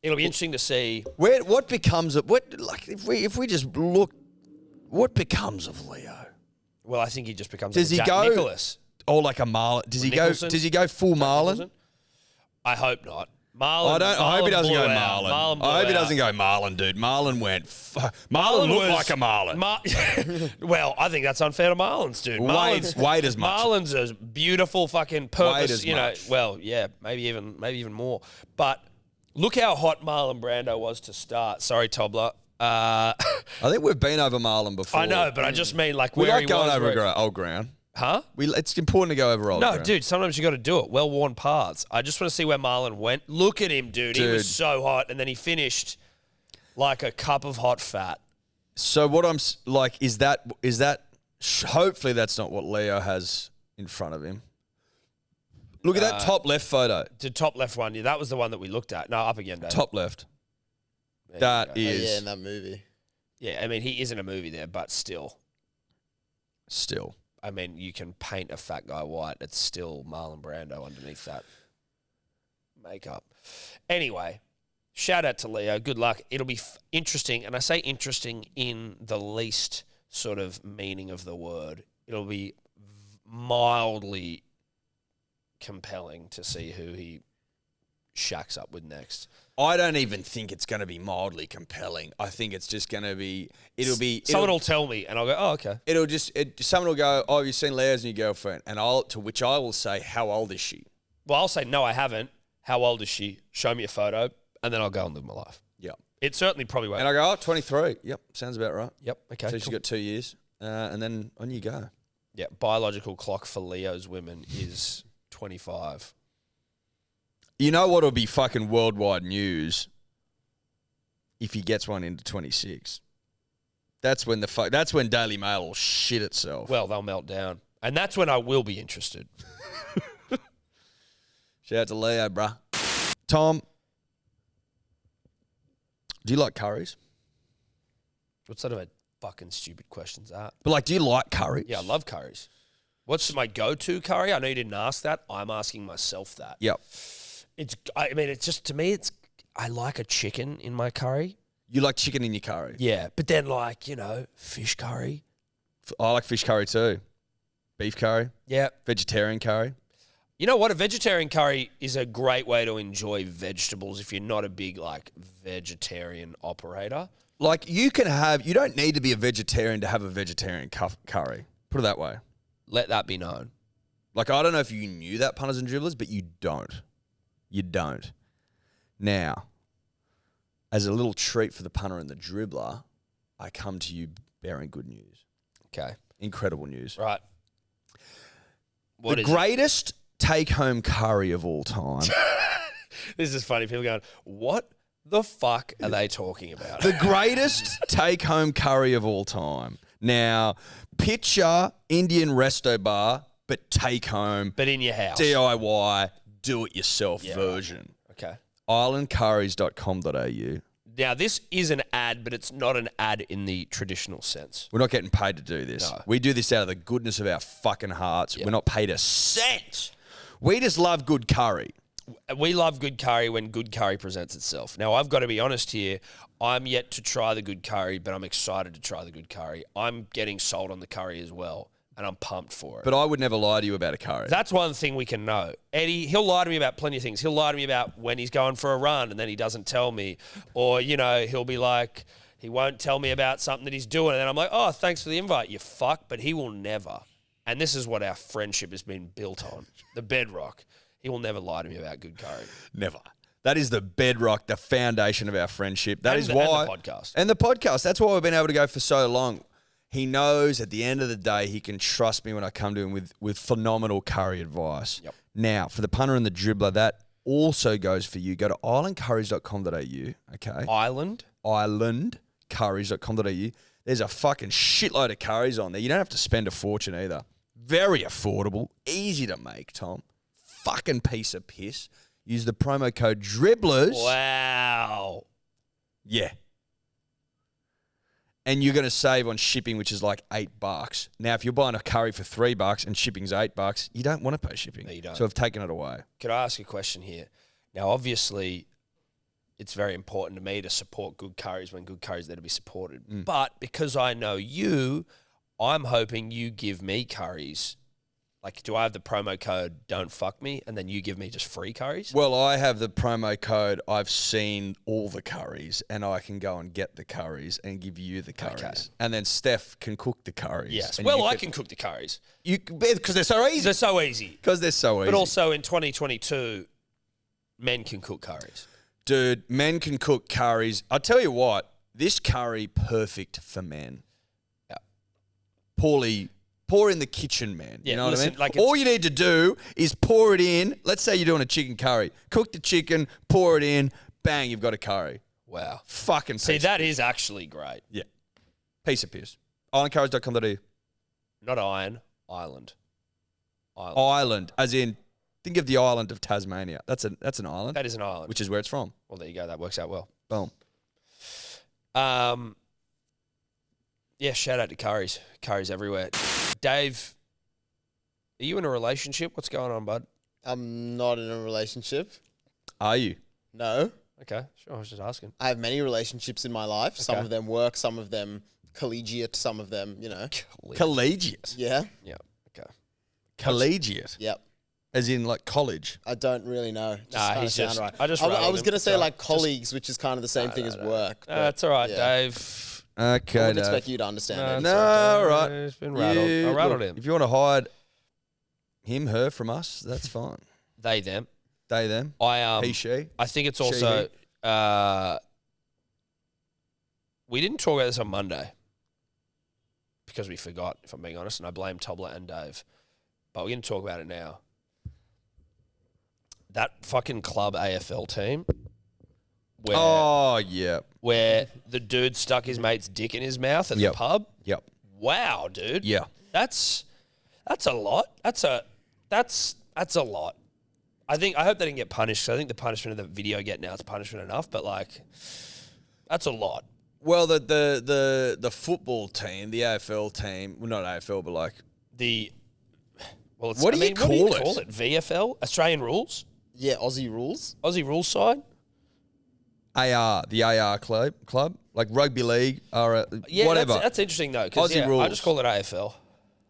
It'll be interesting to see.
What becomes of if we just look, what becomes of Leo?
Well, I think he just becomes
Does
like
he
Jack
go
Nicklaus.
or like a Marlon? Does he
Nicholson?
go? Does he go full Marlon?
I hope not. Marlon.
I hope he doesn't go
blew out.
Marlon.
blew
I hope he
out.
doesn't go Marlon, dude. Marlon went. Marlon looked like a Marlon.
Well, I think that's unfair to Marlins, dude.
Wait as much.
Marlins is beautiful, fucking purpose.
As much.
Well, yeah, maybe even more. But look how hot Marlon Brando was to start. Sorry, Tobler.
I think we've been over Marlon before.
I know, but I just mean like
We
where
like
he
going
was.
over old ground.
Huh?
It's important to go over old
No,
ground.
dude, sometimes you got to do it. Well-worn paths. I just want to see where Marlon went. Look at him, dude. He was so hot, and then he finished like a cup of hot fat.
So what I'm like is that hopefully that's not what Leo has in front of him. Look at that top left photo.
The top left one, yeah, that was the one that we looked at. No, up again, Dave.
Top left.
There
That
you go.
is
yeah, in that movie.
Yeah, I mean, he is in a movie there, but still.
still.
I mean, you can paint a fat guy white. It's still Marlon Brando underneath that makeup. Anyway, shout out to Leo. Good luck. It'll be interesting, and I say interesting in the least sort of meaning of the word. It'll be mildly compelling to see who he shacks up with next.
I don't even think it's going to be mildly compelling. I think it's just going to be.
Someone will tell me, and I'll go, "Oh, okay."
Someone will go, "Oh, have you seen Leo's new girlfriend?" And to which I will say, "How old is she?"
Well, I'll say, "No, I haven't." How old is she? Show me a photo, and then I'll go and live my life.
Yeah.
It certainly probably won't.
And I go, "Oh, 23." Yep, sounds about right.
Yep. Okay.
So she's got 2 years, and then on you go.
Yeah. Biological clock for Leo's women is 25.
You know what'll be fucking worldwide news if he gets one into 26. That's when Daily Mail will shit itself.
Well, they'll melt down. And that's when I will be interested.
Shout out to Leo, bruh. Tom, do you like curries?
What sort of a fucking stupid question's that?
But like, do you like curries?
Yeah, I love curries. What's my go-to curry? I know you didn't ask that. I'm asking myself that.
Yep.
It's just, to me, I like a chicken in my curry.
You like chicken in your curry?
Yeah, but then fish curry.
I like fish curry too. Beef curry.
Yeah.
Vegetarian curry.
You know what? A vegetarian curry is a great way to enjoy vegetables if you're not a big, vegetarian operator.
Like, you don't need to be a vegetarian to have a vegetarian curry. Put it that way.
Let that be known.
Like, I don't know if you knew that, punters and dribblers, but you don't. You don't. Now, as a little treat for the punter and the dribbler, I come to you bearing good news.
Okay.
Incredible news.
Right.
The greatest take-home curry of all time.
This is funny. People going, what the fuck are they talking about?
The greatest take-home curry of all time. Now, picture Indian resto bar, but take-home.
But in your house.
DIY, do-it-yourself version.
Okay.
Islandcurries.com.au.
Now, this is an ad, but it's not an ad in the traditional sense.
We're not getting paid to do this.
No.
We do this out of the goodness of our fucking hearts. We're not paid a cent. We just love good curry.
We love good curry when good curry presents itself. Now, I've got to be honest here. I'm yet to try the good curry, but I'm excited to try the good curry. I'm getting sold on the curry as well, and I'm pumped for it.
But I would never lie to you about a curry.
That's one thing we can know. Eddie, he'll lie to me about plenty of things. He'll lie to me about when he's going for a run and then he doesn't tell me. Or, he'll be like, he won't tell me about something that he's doing. And then I'm like, oh, thanks for the invite, you fuck. But he will never. And this is what our friendship has been built on, the bedrock. He will never lie to me about good curry.
Never. That is the bedrock, the foundation of our friendship. That
And
is
the-
why.
and the podcast.
And the podcast. That's why we've been able to go for so long. He knows at the end of the day he can trust me when I come to him with phenomenal curry advice.
Yep.
Now, for the punter and the dribbler, that also goes for you. Go to islandcurries.com.au, okay? Islandcurries.com.au. There's a fucking shitload of curries on there. You don't have to spend a fortune either. Very affordable. Easy to make, Tom. Fucking piece of piss. Use the promo code DRIBBLERS.
Wow.
Yeah. And you're going to save on shipping, which is like $8. Now, if you're buying a curry for $3 and shipping's $8, you don't want to pay shipping.
No, you don't.
So I've taken it away.
Could I ask a question here? Now, obviously, it's very important to me to support good curries when good curries are there to be supported. But because I know you, I'm hoping you give me curries. Like, do I have the promo code Don't Fuck Me, and then you give me just free curries?
Well, I have the promo code I've seen all the curries, and I can go and get the curries and give you the curries.
Okay.
And then Steph can cook the curries.
Yes.
And
Well,
you
I can cook the curries.
because they're so easy.
They're so easy.
Because they're so easy.
But also in 2022, men can cook curries.
Dude, men can cook curries. I tell you what, this curry perfect for men.
Yeah.
Pour in the kitchen, man.
Yeah,
you know
listen,
what I mean?
like
all you need to do is pour it in. Let's say you're doing a chicken curry. Cook the chicken, pour it in, bang, you've got a curry.
Wow.
Fucking piece.
See, that is actually great.
Yeah. Piece of piss. Islandcurries.com.au.
Not iron, island.
Island, as in, think of the island of Tasmania. That's an island.
That is an island.
Which is where it's from.
Well, there you go. That works out well.
Boom.
Yeah, shout out to curries. Curries everywhere. Dave, are you in a relationship? What's going on, bud?
I'm not in a relationship.
Are you?
No.
Okay, sure. I was just asking.
I have many relationships in my life. Some
Okay.
of them work, some of them collegiate, some of them,
Collegiate.
Yeah.
Yeah. Okay.
Collegiate.
Yep.
As in like college.
I don't really know.
Nah,
kinda
he's
sound
just-
right.
I just
I
rattled
was
him.
going to say
Sorry.
like colleagues, which is kind of the same thing as work. but
That's all right,
yeah.
Dave.
Okay,
I wouldn't
Dave.
expect you to understand it.
No, all right.
He's been rattled. I rattled him.
If you want to hide him, her from us, that's fine.
They, them.
They, them.
I
He, she.
I think it's
She,
also we didn't talk about this on Monday because we forgot, if I'm being honest, and I blame Tobler and Dave. But we're going to talk about it now. That fucking club AFL team where the dude stuck his mate's dick in his mouth at the
Yep.
pub.
Yep.
Wow, dude.
Yeah.
That's That's a lot. That's a lot. I hope they didn't get punished. 'Cause I think the punishment of the video get now is punishment enough, but like, that's a lot.
Well, the football team, the AFL team, well, not AFL, but like
What do you call it? VFL, Australian rules,
Yeah, Aussie rules.
Aussie rules side.
the AR club, like Rugby League,
Yeah,
whatever.
That's interesting though. 'Cause,
Aussie
I
rules.
just call it AFL.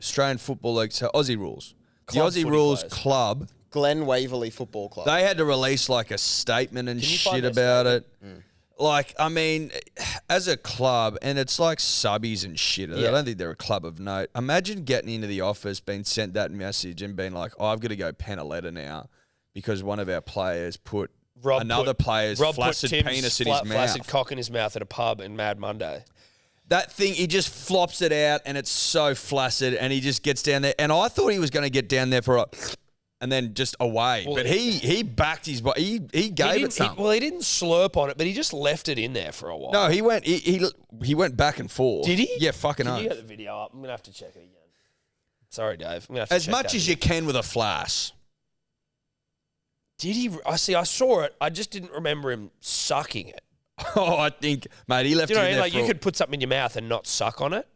Australian Football League, so Aussie rules.
Club
the Aussie
footy
rules
players.
club,
Glen Waverley Football Club.
they had to release like a statement and
Can you find
shit
their
about it. Like, I mean, as a club, and it's like subbies and shit. I
Yeah.
don't think they're a club of note. Imagine getting into the office, being sent that message, and being like, I've got to go pen a letter now because one of our players put another player's flaccid penis in his mouth.
Flaccid cock in his mouth at a pub in Mad Monday.
That thing, he just flops it out, and it's so flaccid, and he just gets down there. And I thought he was going to get down there for a... and then just away.
Well,
but he backed his body. He gave it some.
He didn't slurp on it, but he just left it in there for a while.
No, he went back and forth.
Did he?
Yeah, fucking
Can
oath.
you get the video up? I'm going to have to check it again. Sorry, Dave. I'm gonna have to
As
check
much
that
as
video.
you can with a flash.
Did he? I saw it. I just didn't remember him sucking it.
Oh, I think, mate, he left
Do you know
it
what I
in
mean?
there
Like, you could put something in your mouth and not suck on it.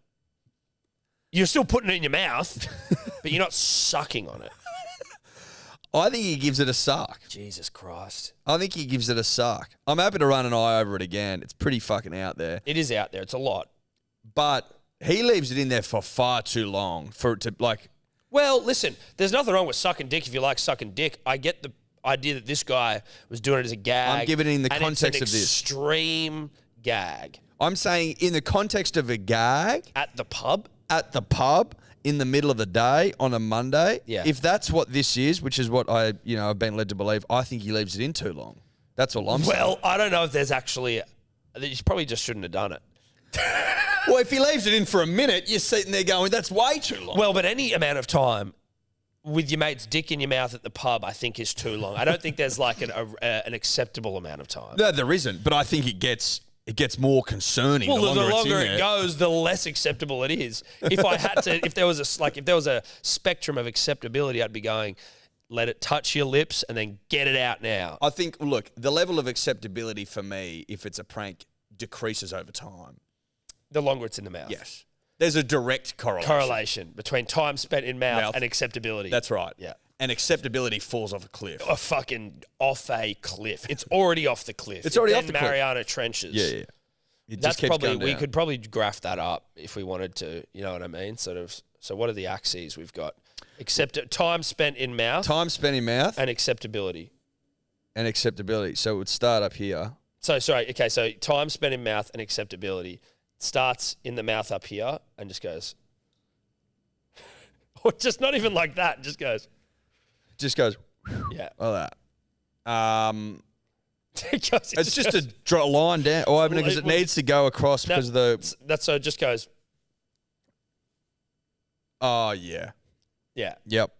You're still putting it in your mouth, but you're not sucking on it.
I think he gives it a suck.
Jesus Christ.
I think he gives it a suck. I'm happy to run an eye over it again. It's pretty fucking out there.
It is out there. It's a lot.
But he leaves it in there for far too long for it to, like...
Well, listen, there's nothing wrong with sucking dick if you like sucking dick. I get the idea that this guy was doing it as a gag.
I'm giving it in the
and
context
it's
of
an
this.
extreme gag.
I'm saying in the context of a gag...
At the pub?
At the pub... in the middle of the day on a Monday,
Yeah.
if that's what this is, which is what I've been led to believe, I think he leaves it in too long. That's all I'm saying.
Well, I don't know if there's actually... You probably just shouldn't have done it.
Well, if he leaves it in for a minute, you're sitting there going, that's way too long.
Well, but any amount of time with your mate's dick in your mouth at the pub, I think is too long. I don't think there's like an acceptable amount of time.
No, there isn't, but I think it gets more concerning
Well,
the longer,
the longer
it's in
it
there.
goes, the less acceptable it is. If I had to, if there was a spectrum of acceptability, I'd be going, let it touch your lips and then get it out now.
I think, look, the level of acceptability for me, if it's a prank, decreases over time.
The longer it's in the mouth.
Yes. There's a direct correlation.
Correlation between time spent in mouth
Mouth.
and acceptability.
That's right.
Yeah.
And acceptability falls off a cliff.
A fucking off a cliff. It's already off the cliff.
It's already
Then
off the cliff.
Mariana Trenches.
Yeah. It just
That's
keeps
probably,
going
we
down.
could probably graph that up if we wanted to, you know what I mean? So what are the axes we've got? Time spent in mouth
Time spent in mouth
and acceptability.
and acceptability. So it would start up here.
So time spent in mouth and acceptability starts in the mouth up here and just goes, or just not even like that, just goes,
Just goes
yeah.
like that.
It
It's just a line down. Or because it needs to go across because of the...
That's so it just goes,
Oh, yeah.
yeah.
Yep.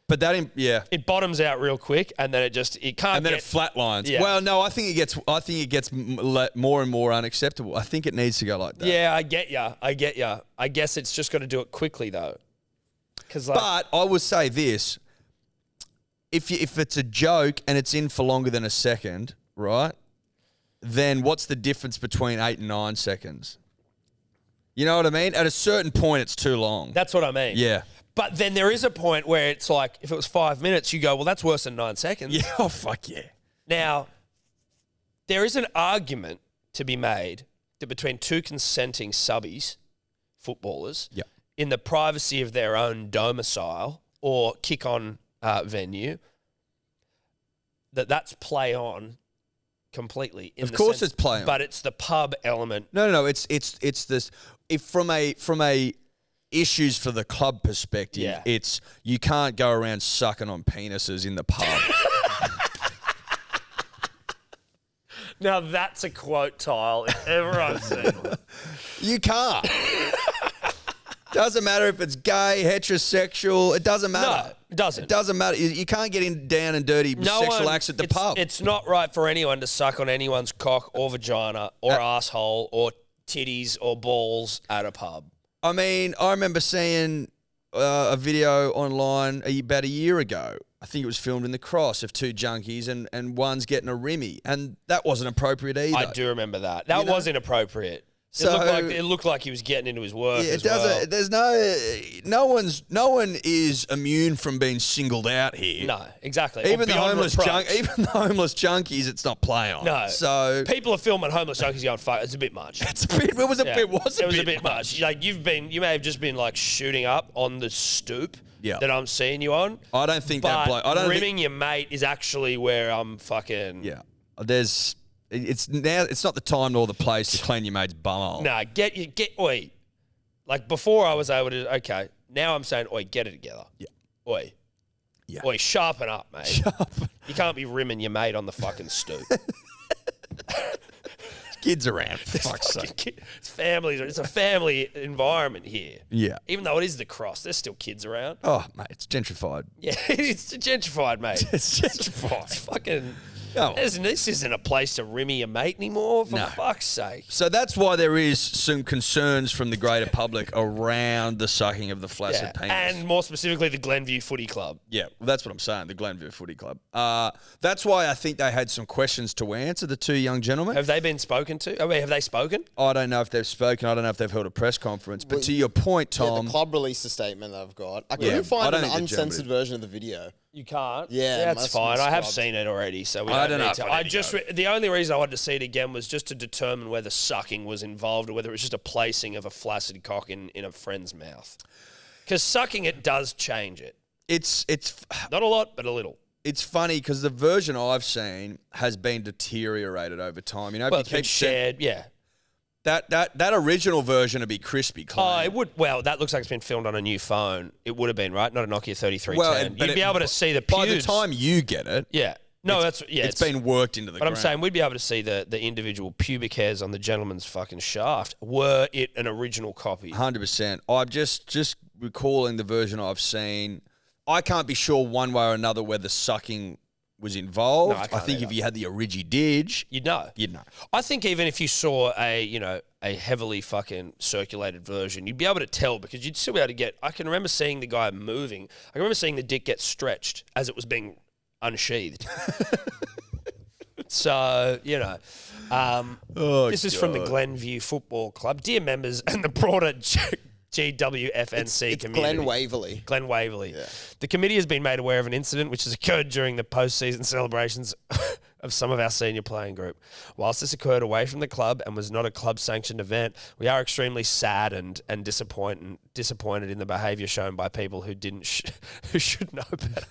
But that, yeah.
It bottoms out real quick and then it can't
And then
get,
it flatlines.
Yeah.
Well, no, I think it gets more and more unacceptable. I think it needs to go like that.
yeah, I get ya. I guess it's just got to do it quickly though.
But I would say this: if it's a joke and it's in for longer than a second, right? Then what's the difference between 8 and 9 seconds? You know what I mean? At a certain point, it's too long.
that's what I mean.
Yeah.
But then there is a point where it's like, if it was 5 minutes, you go, well, that's worse than 9 seconds.
Yeah. Oh fuck yeah.
Now, there is an argument to be made that between two consenting subbies, footballers,
Yep.
in the privacy of their own domicile or kick-on venue, that's play on completely.
Of course it's play on.
But it's the pub element.
No. It's this. If from a issues for the club perspective,
Yeah.
it's you can't go around sucking on penises in the pub.
Now, that's a quote, Tile, if ever I've seen one.
You can't. Doesn't matter if it's gay, heterosexual. It doesn't matter.
No, it doesn't.
It doesn't matter. You can't get in down and dirty sexual acts at the pub.
It's not right for anyone to suck on anyone's cock or vagina or asshole or titties or balls at a pub.
I mean, I remember seeing a video online about a year ago. I think it was filmed in the Cross of two junkies and one's getting a rimmy. And that wasn't appropriate either.
I do remember that. That was inappropriate.
So,
it looked like he was getting into his work.
Yeah,
as well.
There's no one is immune from being singled out here.
No, exactly.
Even the homeless
junkies,
it's not play on.
No.
So
people are filming homeless junkies going, fuck, it's a bit much.
it was a bit
much. Like you may have just been like shooting up on the stoop that I'm seeing you on.
I don't think
but
rimming
your mate is actually where I'm fucking.
Yeah. It's not the time nor the place to clean your mate's bumhole.
Nah, oi. Like before I was able to, okay. Now I'm saying, oi, get it together.
Yeah.
Oi.
Yeah.
Oi, sharpen up, mate. You can't be rimming your mate on the fucking stoop.
Kids around, for fuck's sake.
It's a family environment here.
Yeah.
Even though it is the Cross, there's still kids around.
Oh, mate, it's gentrified.
Yeah, it's gentrified, mate.
It's gentrified.
It's fucking...
Oh.
This isn't a place to rimmy your mate anymore, for
No.
fuck's sake.
So that's why there is some concerns from the greater public around the sucking of the flaccid penis.
And more specifically, the Glenview Footy Club.
Yeah, well, that's what I'm saying, the Glenview Footy Club. That's why I think they had some questions to answer, the two young gentlemen.
Have they been spoken to? I mean, have they spoken?
I don't know if they've spoken. I don't know if they've held a press conference. But to your point, Tom...
the club released a statement that I've got. I
Yeah,
couldn't
I
find
don't
an
think the
uncensored version of the video.
You can't.
Yeah,
that's
must
fine.
be
I have
scrubbed.
seen it already, so we
I
don't
don't know
need
if
to.
I
I
need to
just
go.
the only reason I wanted to see it again was just to determine whether sucking was involved or whether it was just a placing of a flaccid cock in a friend's mouth. Because sucking it does change it.
It's
Not a lot, but a little.
It's funny because the version I've seen has been deteriorated over time. You know,
Well,
if
it's
you
been
keep
shared, yeah.
that original version would be crispy clean.
Oh, it would. Well, that looks like it's been filmed on a new phone. It would have been, right? Not a Nokia 3310.
Well, but
You'd be able to see the pews.
By the time you get it,
Yeah. No,
it's been worked into the
But
ground.
I'm saying we'd be able to see the individual pubic hairs on the gentleman's fucking shaft were it an original copy.
100%. I'm just recalling the version I've seen. I can't be sure one way or another whether sucking was involved.
No, I
I
can't
think
either.
if you had the origi-dig,
You'd know.
you'd know.
I think even if you saw a heavily fucking circulated version, you'd be able to tell because you'd still be able to get. I can remember seeing the guy moving. I can remember seeing the dick get stretched as it was being unsheathed. So this is from the Glenview Football Club, dear members and the broader GWFNC
It's
community.
Glen Waverley.
Glen Waverley. Yeah. The committee has been made aware of an incident which has occurred during the postseason celebrations of some of our senior playing group. Whilst this occurred away from the club and was not a club-sanctioned event, we are extremely saddened and disappointed in the behaviour shown by people who who should know better.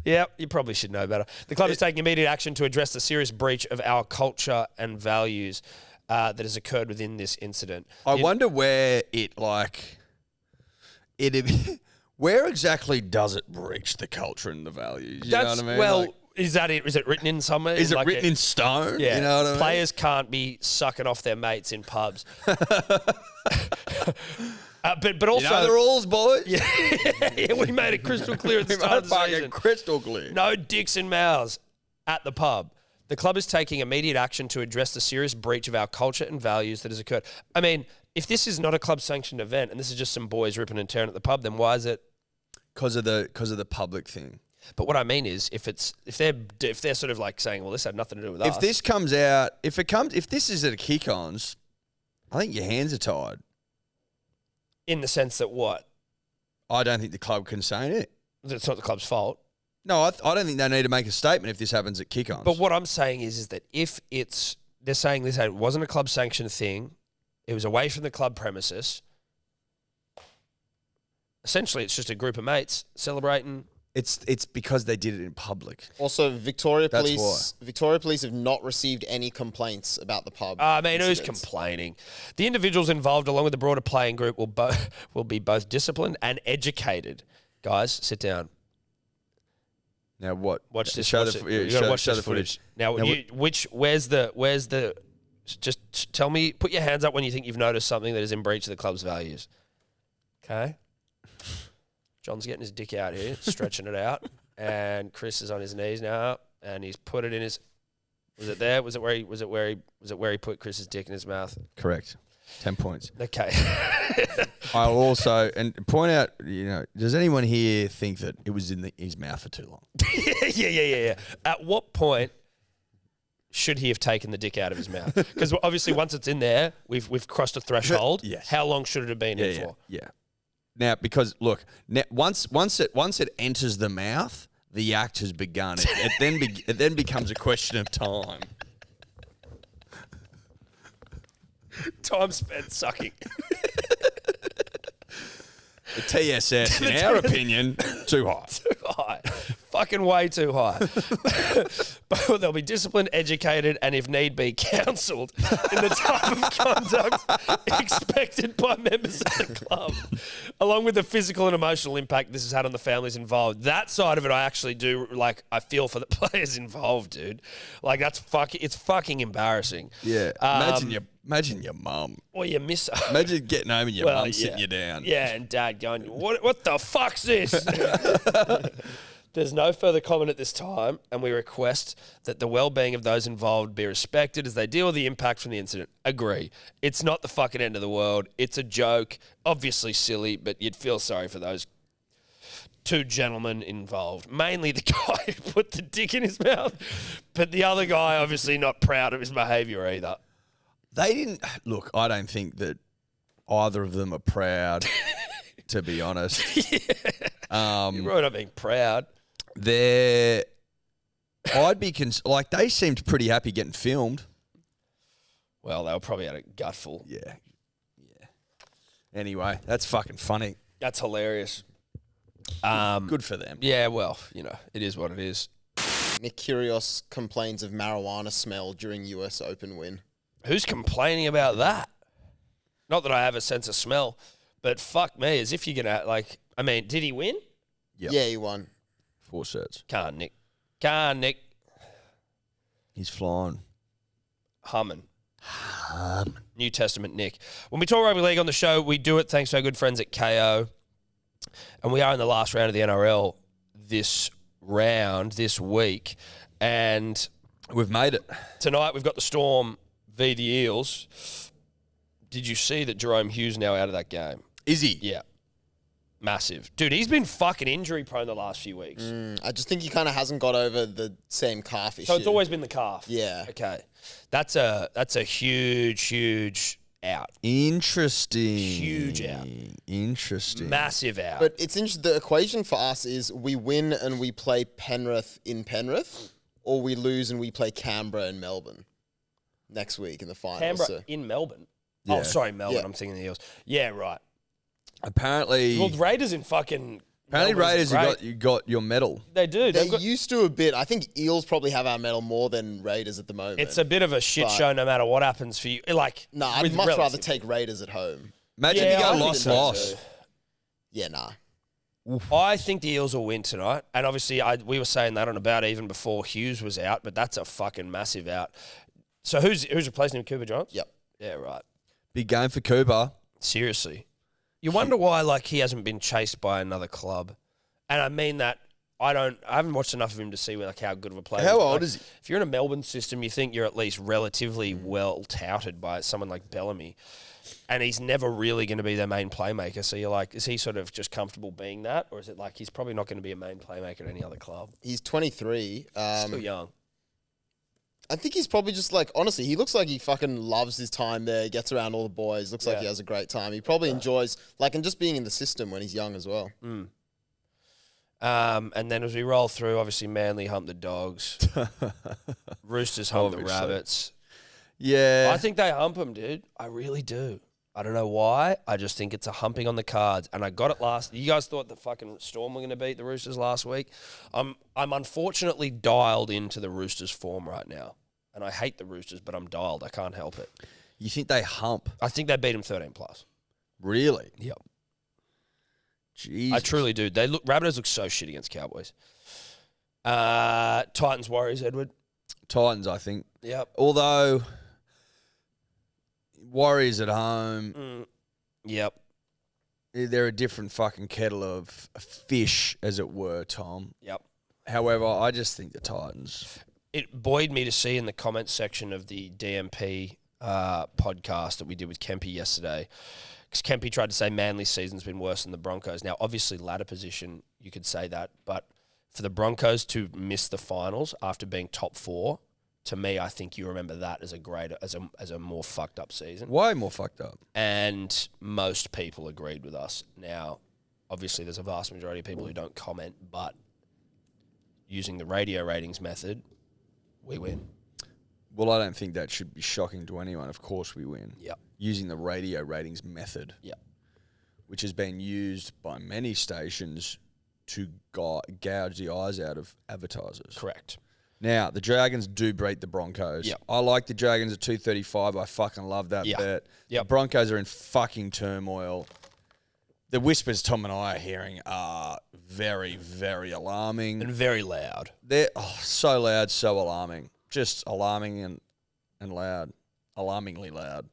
Yeah, you probably should know better. The club is taking immediate action to address the serious breach of our culture and values that has occurred within this incident.
I wonder where where exactly does it breach the culture and the values? You know what I mean?
Well, is that it? Is it written in somewhere?
Is it
Like
written in stone?
Yeah.
You know what I mean?
Players can't be sucking off their mates in pubs. But also...
You know the rules, boys?
Yeah, we made it crystal clear at the start of the season.
Crystal clear.
No dicks in mouths at the pub. The club is taking immediate action to address the serious breach of our culture and values that has occurred. I mean, if this is not a club-sanctioned event and this is just some boys ripping and tearing at the pub, then why is it?
Because of the public thing.
But what I mean is, if they're sort of like saying, well, this had nothing to do with us.
If this comes out, if this is at a kick-ons, I think your hands are tied.
In the sense that what?
I don't think the club can say it.
It's not the club's fault.
No, I don't think they need to make a statement if this happens at kick-ons.
But what I'm saying is that if they're saying this it wasn't a club sanctioned thing, it was away from the club premises. Essentially, it's just a group of mates celebrating.
It's because they did it in public.
Also, Victoria
That's
Police have not received any complaints about the pub.
I mean, who's
incidents.
complaining? The individuals involved, along with the broader playing group, will be both disciplined and educated. Guys, sit down.
Now what?
Watch this.
Show
Watch
the,
it.
yeah,
You gotta
show,
watch
show
this
the footage.
Now, where's the? Just tell me. Put your hands up when you think you've noticed something that is in breach of the club's values. Okay. John's getting his dick out here, stretching it out, and Chris is on his knees now, and he's put it in his. Was it there? Was it where he put Chris's dick in his mouth?
Correct. 10 points.
Okay.
I'll also and point out, does anyone here think that it was in his mouth for too long?
Yeah. At what point should he have taken the dick out of his mouth? Because obviously, once it's in there, we've crossed a threshold.
Yes.
How long should it have been in for?
Yeah. Now, because look, once it enters the mouth, the act has begun. It then becomes a question of time.
Time spent sucking.
The TSS, in our opinion, too high.
Too high. Fucking way too high. But they'll be disciplined, educated, and if need be, counselled in the type of conduct expected by members of the club, along with the physical and emotional impact this has had on the families involved. That side of it, I actually do, I feel for the players involved, dude. It's fucking embarrassing.
Yeah. Imagine your mum.
Or your miss.
Imagine getting home and your mum sitting you down.
Yeah, and dad going, what the fuck's this? There's no further comment at this time, and we request that the well-being of those involved be respected as they deal with the impact from the incident. Agree. It's not the fucking end of the world. It's a joke. Obviously silly, but you'd feel sorry for those two gentlemen involved. Mainly the guy who put the dick in his mouth, but the other guy obviously not proud of his behaviour either.
They didn't... Look, I don't think that either of them are proud, to be honest.
You're right not being proud.
They seemed pretty happy getting filmed.
Well, they were probably at a gutful.
Yeah. Anyway, that's fucking funny.
That's hilarious.
Good for them.
Yeah, well, it is what it is.
Nick Kyrgios complains of marijuana smell during US Open win.
Who's complaining about that? Not that I have a sense of smell, but fuck me, as if you're going to, did he win?
Yep.
Yeah, he won.
4 sets.
Can't Nick.
He's flying.
Humming. New Testament Nick. When we talk rugby league on the show, we do it thanks to our good friends at KO. And we are in the last round of the NRL this week. And
we've made it.
Tonight we've got the Storm v the Eels. Did you see that Jerome Hughes now out of that game?
Is he?
Yeah. Massive. Dude, he's been fucking injury prone the last few weeks.
I just think he kind of hasn't got over the same calf issue.
So it's always been the calf.
Yeah.
Okay. That's a huge out.
Interesting.
Huge out.
Interesting.
Massive out.
But it's interesting. The equation for us is we win and we play Penrith in Penrith, or we lose and we play Canberra in Melbourne next week in the finals.
Canberra in Melbourne?
Yeah.
Oh, sorry, Melbourne.
Yeah.
I'm thinking the Eels. Yeah, right.
Apparently,
Well, the Raiders in fucking...
Raiders,
great.
you got your medal.
They do.
They
They've got,
used to a bit. I think Eels probably have our medal more than Raiders at the moment.
it's a bit of a shit
But-
show no matter what happens for you.
No, I'd
with
much rather
relative-
take Raiders at home.
Imagine
Yeah,
you
I
go
think
loss.
Yeah, nah.
I think the Eels will win tonight. And obviously, we were saying that on about even before Hughes was out, but that's a fucking massive out. So who's replacing him? Cooper Johns?
Yep.
Yeah, right.
Big game for Cooper.
Seriously. You wonder why he hasn't been chased by another club. And I mean that I haven't watched enough of him to see how good of a player.
How old is he?
If you're in a Melbourne system, you think you're at least relatively well touted by someone like Bellamy. And he's never really going to be their main playmaker. So you're like, is he sort of just comfortable being that? Or is it like he's probably not going to be a main playmaker at any other club?
He's 23.
Still young.
I think he's probably just honestly, he looks like he fucking loves his time there, gets around all the boys, looks like he has a great time. He probably enjoys, and just being in the system when he's young as well.
And then as we roll through, obviously Manly hump the Dogs. Roosters hump the
Obviously.
Rabbits.
Yeah.
I think they hump them, dude. I really do. I don't know why. I just think it's a humping on the cards. And I got it last. You guys thought the fucking Storm were going to beat the Roosters last week. I'm unfortunately dialed into the Roosters' form right now. And I hate the Roosters, but I'm dialed. I can't help it.
You think they hump?
I think they beat them 13 plus.
Really?
Yep.
Jeez.
I truly do. Rabbitohs look so shit against Cowboys. Titans, Warriors, Edward.
Titans, I think.
Yep.
Although Warriors at home,
Yep.
they're a different fucking kettle of fish, as it were, Tom.
Yep.
However, I just think the Titans.
It buoyed me to see in the comments section of the DMP podcast that we did with Kempy yesterday. Because Kempy tried to say Manly's season's been worse than the Broncos. Now, obviously, ladder position, you could say that. But for the Broncos to miss the finals after being top 4, to me, I think you remember that as a more fucked up season.
Way more fucked up.
And most people agreed with us. Now, obviously, there's a vast majority of people who don't comment, but using the radio ratings method, we win.
Well, I don't think that should be shocking to anyone. Of course we win.
Yep.
Using the radio ratings method.
Yep.
Which has been used by many stations to gouge the eyes out of advertisers.
Correct.
Now, the Dragons do beat the Broncos.
Yep.
I like the Dragons at 235. I fucking love that bet.
Yep.
The Broncos are in fucking turmoil. The whispers Tom and I are hearing are very, very alarming.
And very loud.
They're so loud, so alarming. Just alarming and loud. Alarmingly loud.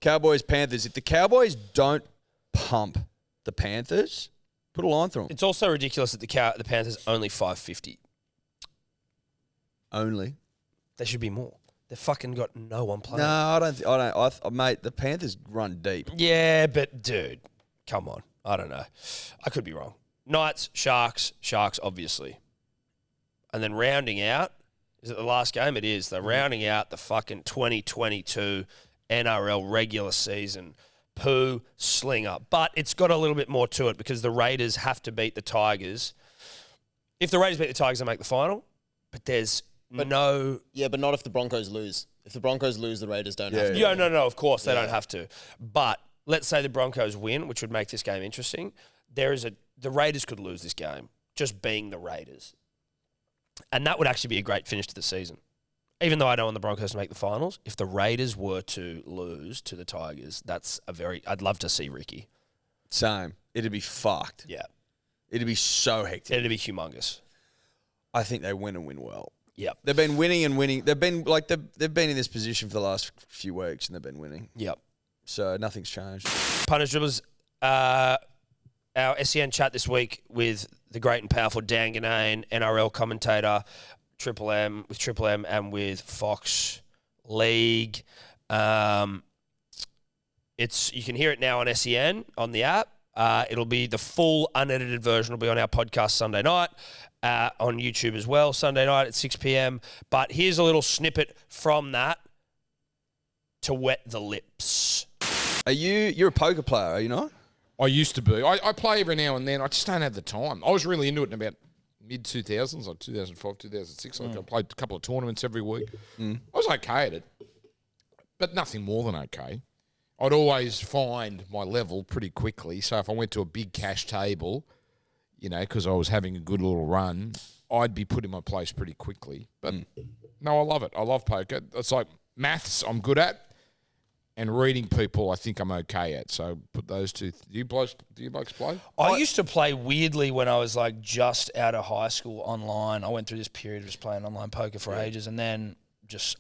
Cowboys, Panthers. If the Cowboys don't pump the Panthers, put a line through them.
It's also ridiculous that the Panthers only 550.
Only.
They should be more. They've fucking got no one playing.
No, I don't. Mate, the Panthers run deep.
Yeah, but dude, come on. I don't know. I could be wrong. Knights, Sharks, obviously. And then rounding out, is it the last game? It is. They're rounding out the fucking 2022 NRL regular season. Poo slinger. But it's got a little bit more to it because the Raiders have to beat the Tigers. If the Raiders beat the Tigers, they make the final. But there's no...
Yeah, but not if the Broncos lose. If the Broncos lose, the Raiders don't have to.
Yeah, no, of course they don't have to. But let's say the Broncos win, which would make this game interesting. The Raiders could lose this game, just being the Raiders. And that would actually be a great finish to the season. Even though I don't want the Broncos to make the finals, if the Raiders were to lose to the Tigers, I'd love to see Ricky.
Same. It'd be fucked.
Yeah.
It'd be so hectic.
It'd be humongous.
I think they win and win well.
Yep.
They've been winning and winning. They've been in this position for the last few weeks and they've been winning.
Yep.
So nothing's changed.
Punters, dribblers, our SEN chat this week with the great and powerful Dan Ginnane, NRL commentator, Triple M and with Fox League. You can hear it now on SEN on the app. It'll be the full unedited version will be on our podcast Sunday night, on YouTube as well, Sunday night at 6 p.m. But here's a little snippet from that to wet the lips.
You're a poker player, are you not?
I used to be. I play every now and then. I just don't have the time. I was really into it in about mid-2000s, like 2005, 2006. I played a couple of tournaments every week. I was okay at it, but nothing more than okay. I'd always find my level pretty quickly. So if I went to a big cash table, because I was having a good little run, I'd be put in my place pretty quickly. But no, I love it. I love poker. It's like maths I'm good at, and reading people I think I'm okay at. So put those two. Do you blokes play?
I used to play weirdly when I was like just out of high school online. I went through this period of just playing online poker for ages, and then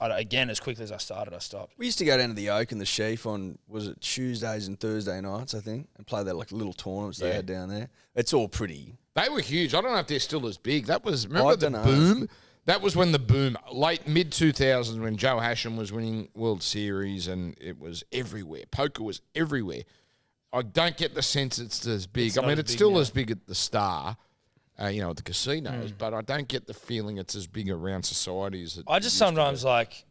again, as quickly as I started, I stopped.
We used to go down to the Oak and the Sheaf on, was it Tuesdays and Thursday nights, I think, and play their like little tournaments they had down there. It's all pretty.
They were huge. I don't know if they're still as big. That was, remember the
dunno.
boom? That was when the boom, late mid-2000s when Joe Hasham was winning World Series and it was everywhere. Poker was everywhere. I don't get the sense it's as big. It's still as big at the Star, at the casinos, but I don't get the feeling it's as big around society as it
I just
used to
sometimes
be.
like,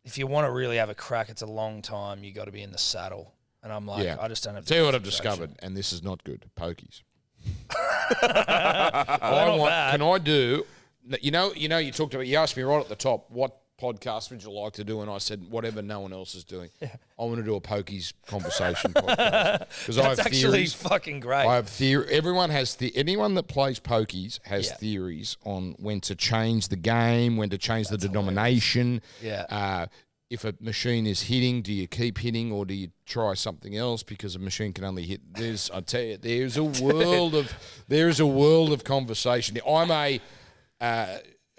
if you want to really have a crack, it's a long time. You got to be in the saddle, and I'm like, I just don't have.
Tell you what I've
concentration.
discovered, and this is not good. Pokies.
Bad.
Can I do? You talked about. You asked me right at the top, what podcast would you like to do? And I said, whatever no one else is doing. I want to do a pokies conversation podcast because I have
That's actually
theories.
fucking great.
I have theory. Everyone has anyone that plays pokies has theories on when to change the game, when to change the denomination.
Yeah.
If a machine is hitting, do you keep hitting or do you try something else because a machine can only hit? I tell you, there's a world of conversation. I'm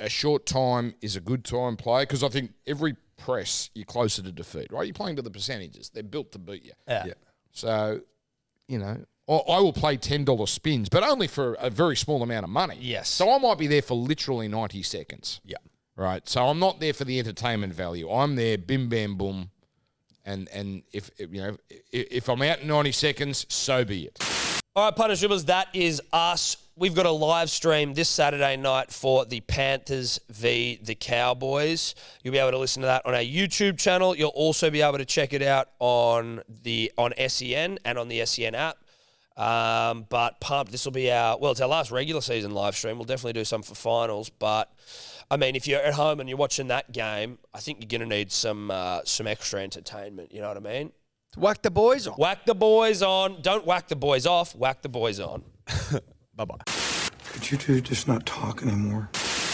a short time is a good time player because I think every press you're closer to defeat, right? You're playing to the percentages. They're built to beat you.
Yeah.
So, I will play $10 spins, but only for a very small amount of money.
Yes.
So I might be there for literally 90 seconds.
Yeah.
Right. So I'm not there for the entertainment value. I'm there, bim, bam, boom. And if I'm out in 90 seconds, so be it.
All right, punters, dribblers, that is us. We've got a live stream this Saturday night for the Panthers v. the Cowboys. You'll be able to listen to that on our YouTube channel. You'll also be able to check it out on SEN and on the SEN app. But pumped, this will be it's our last regular season live stream. We'll definitely do some for finals. But, I mean, if you're at home and you're watching that game, I think you're going to need some extra entertainment. You know what I mean?
Whack the boys on.
Whack the boys on. Don't whack the boys off. Whack the boys on.
Bye-bye.
Could you two just not talk anymore?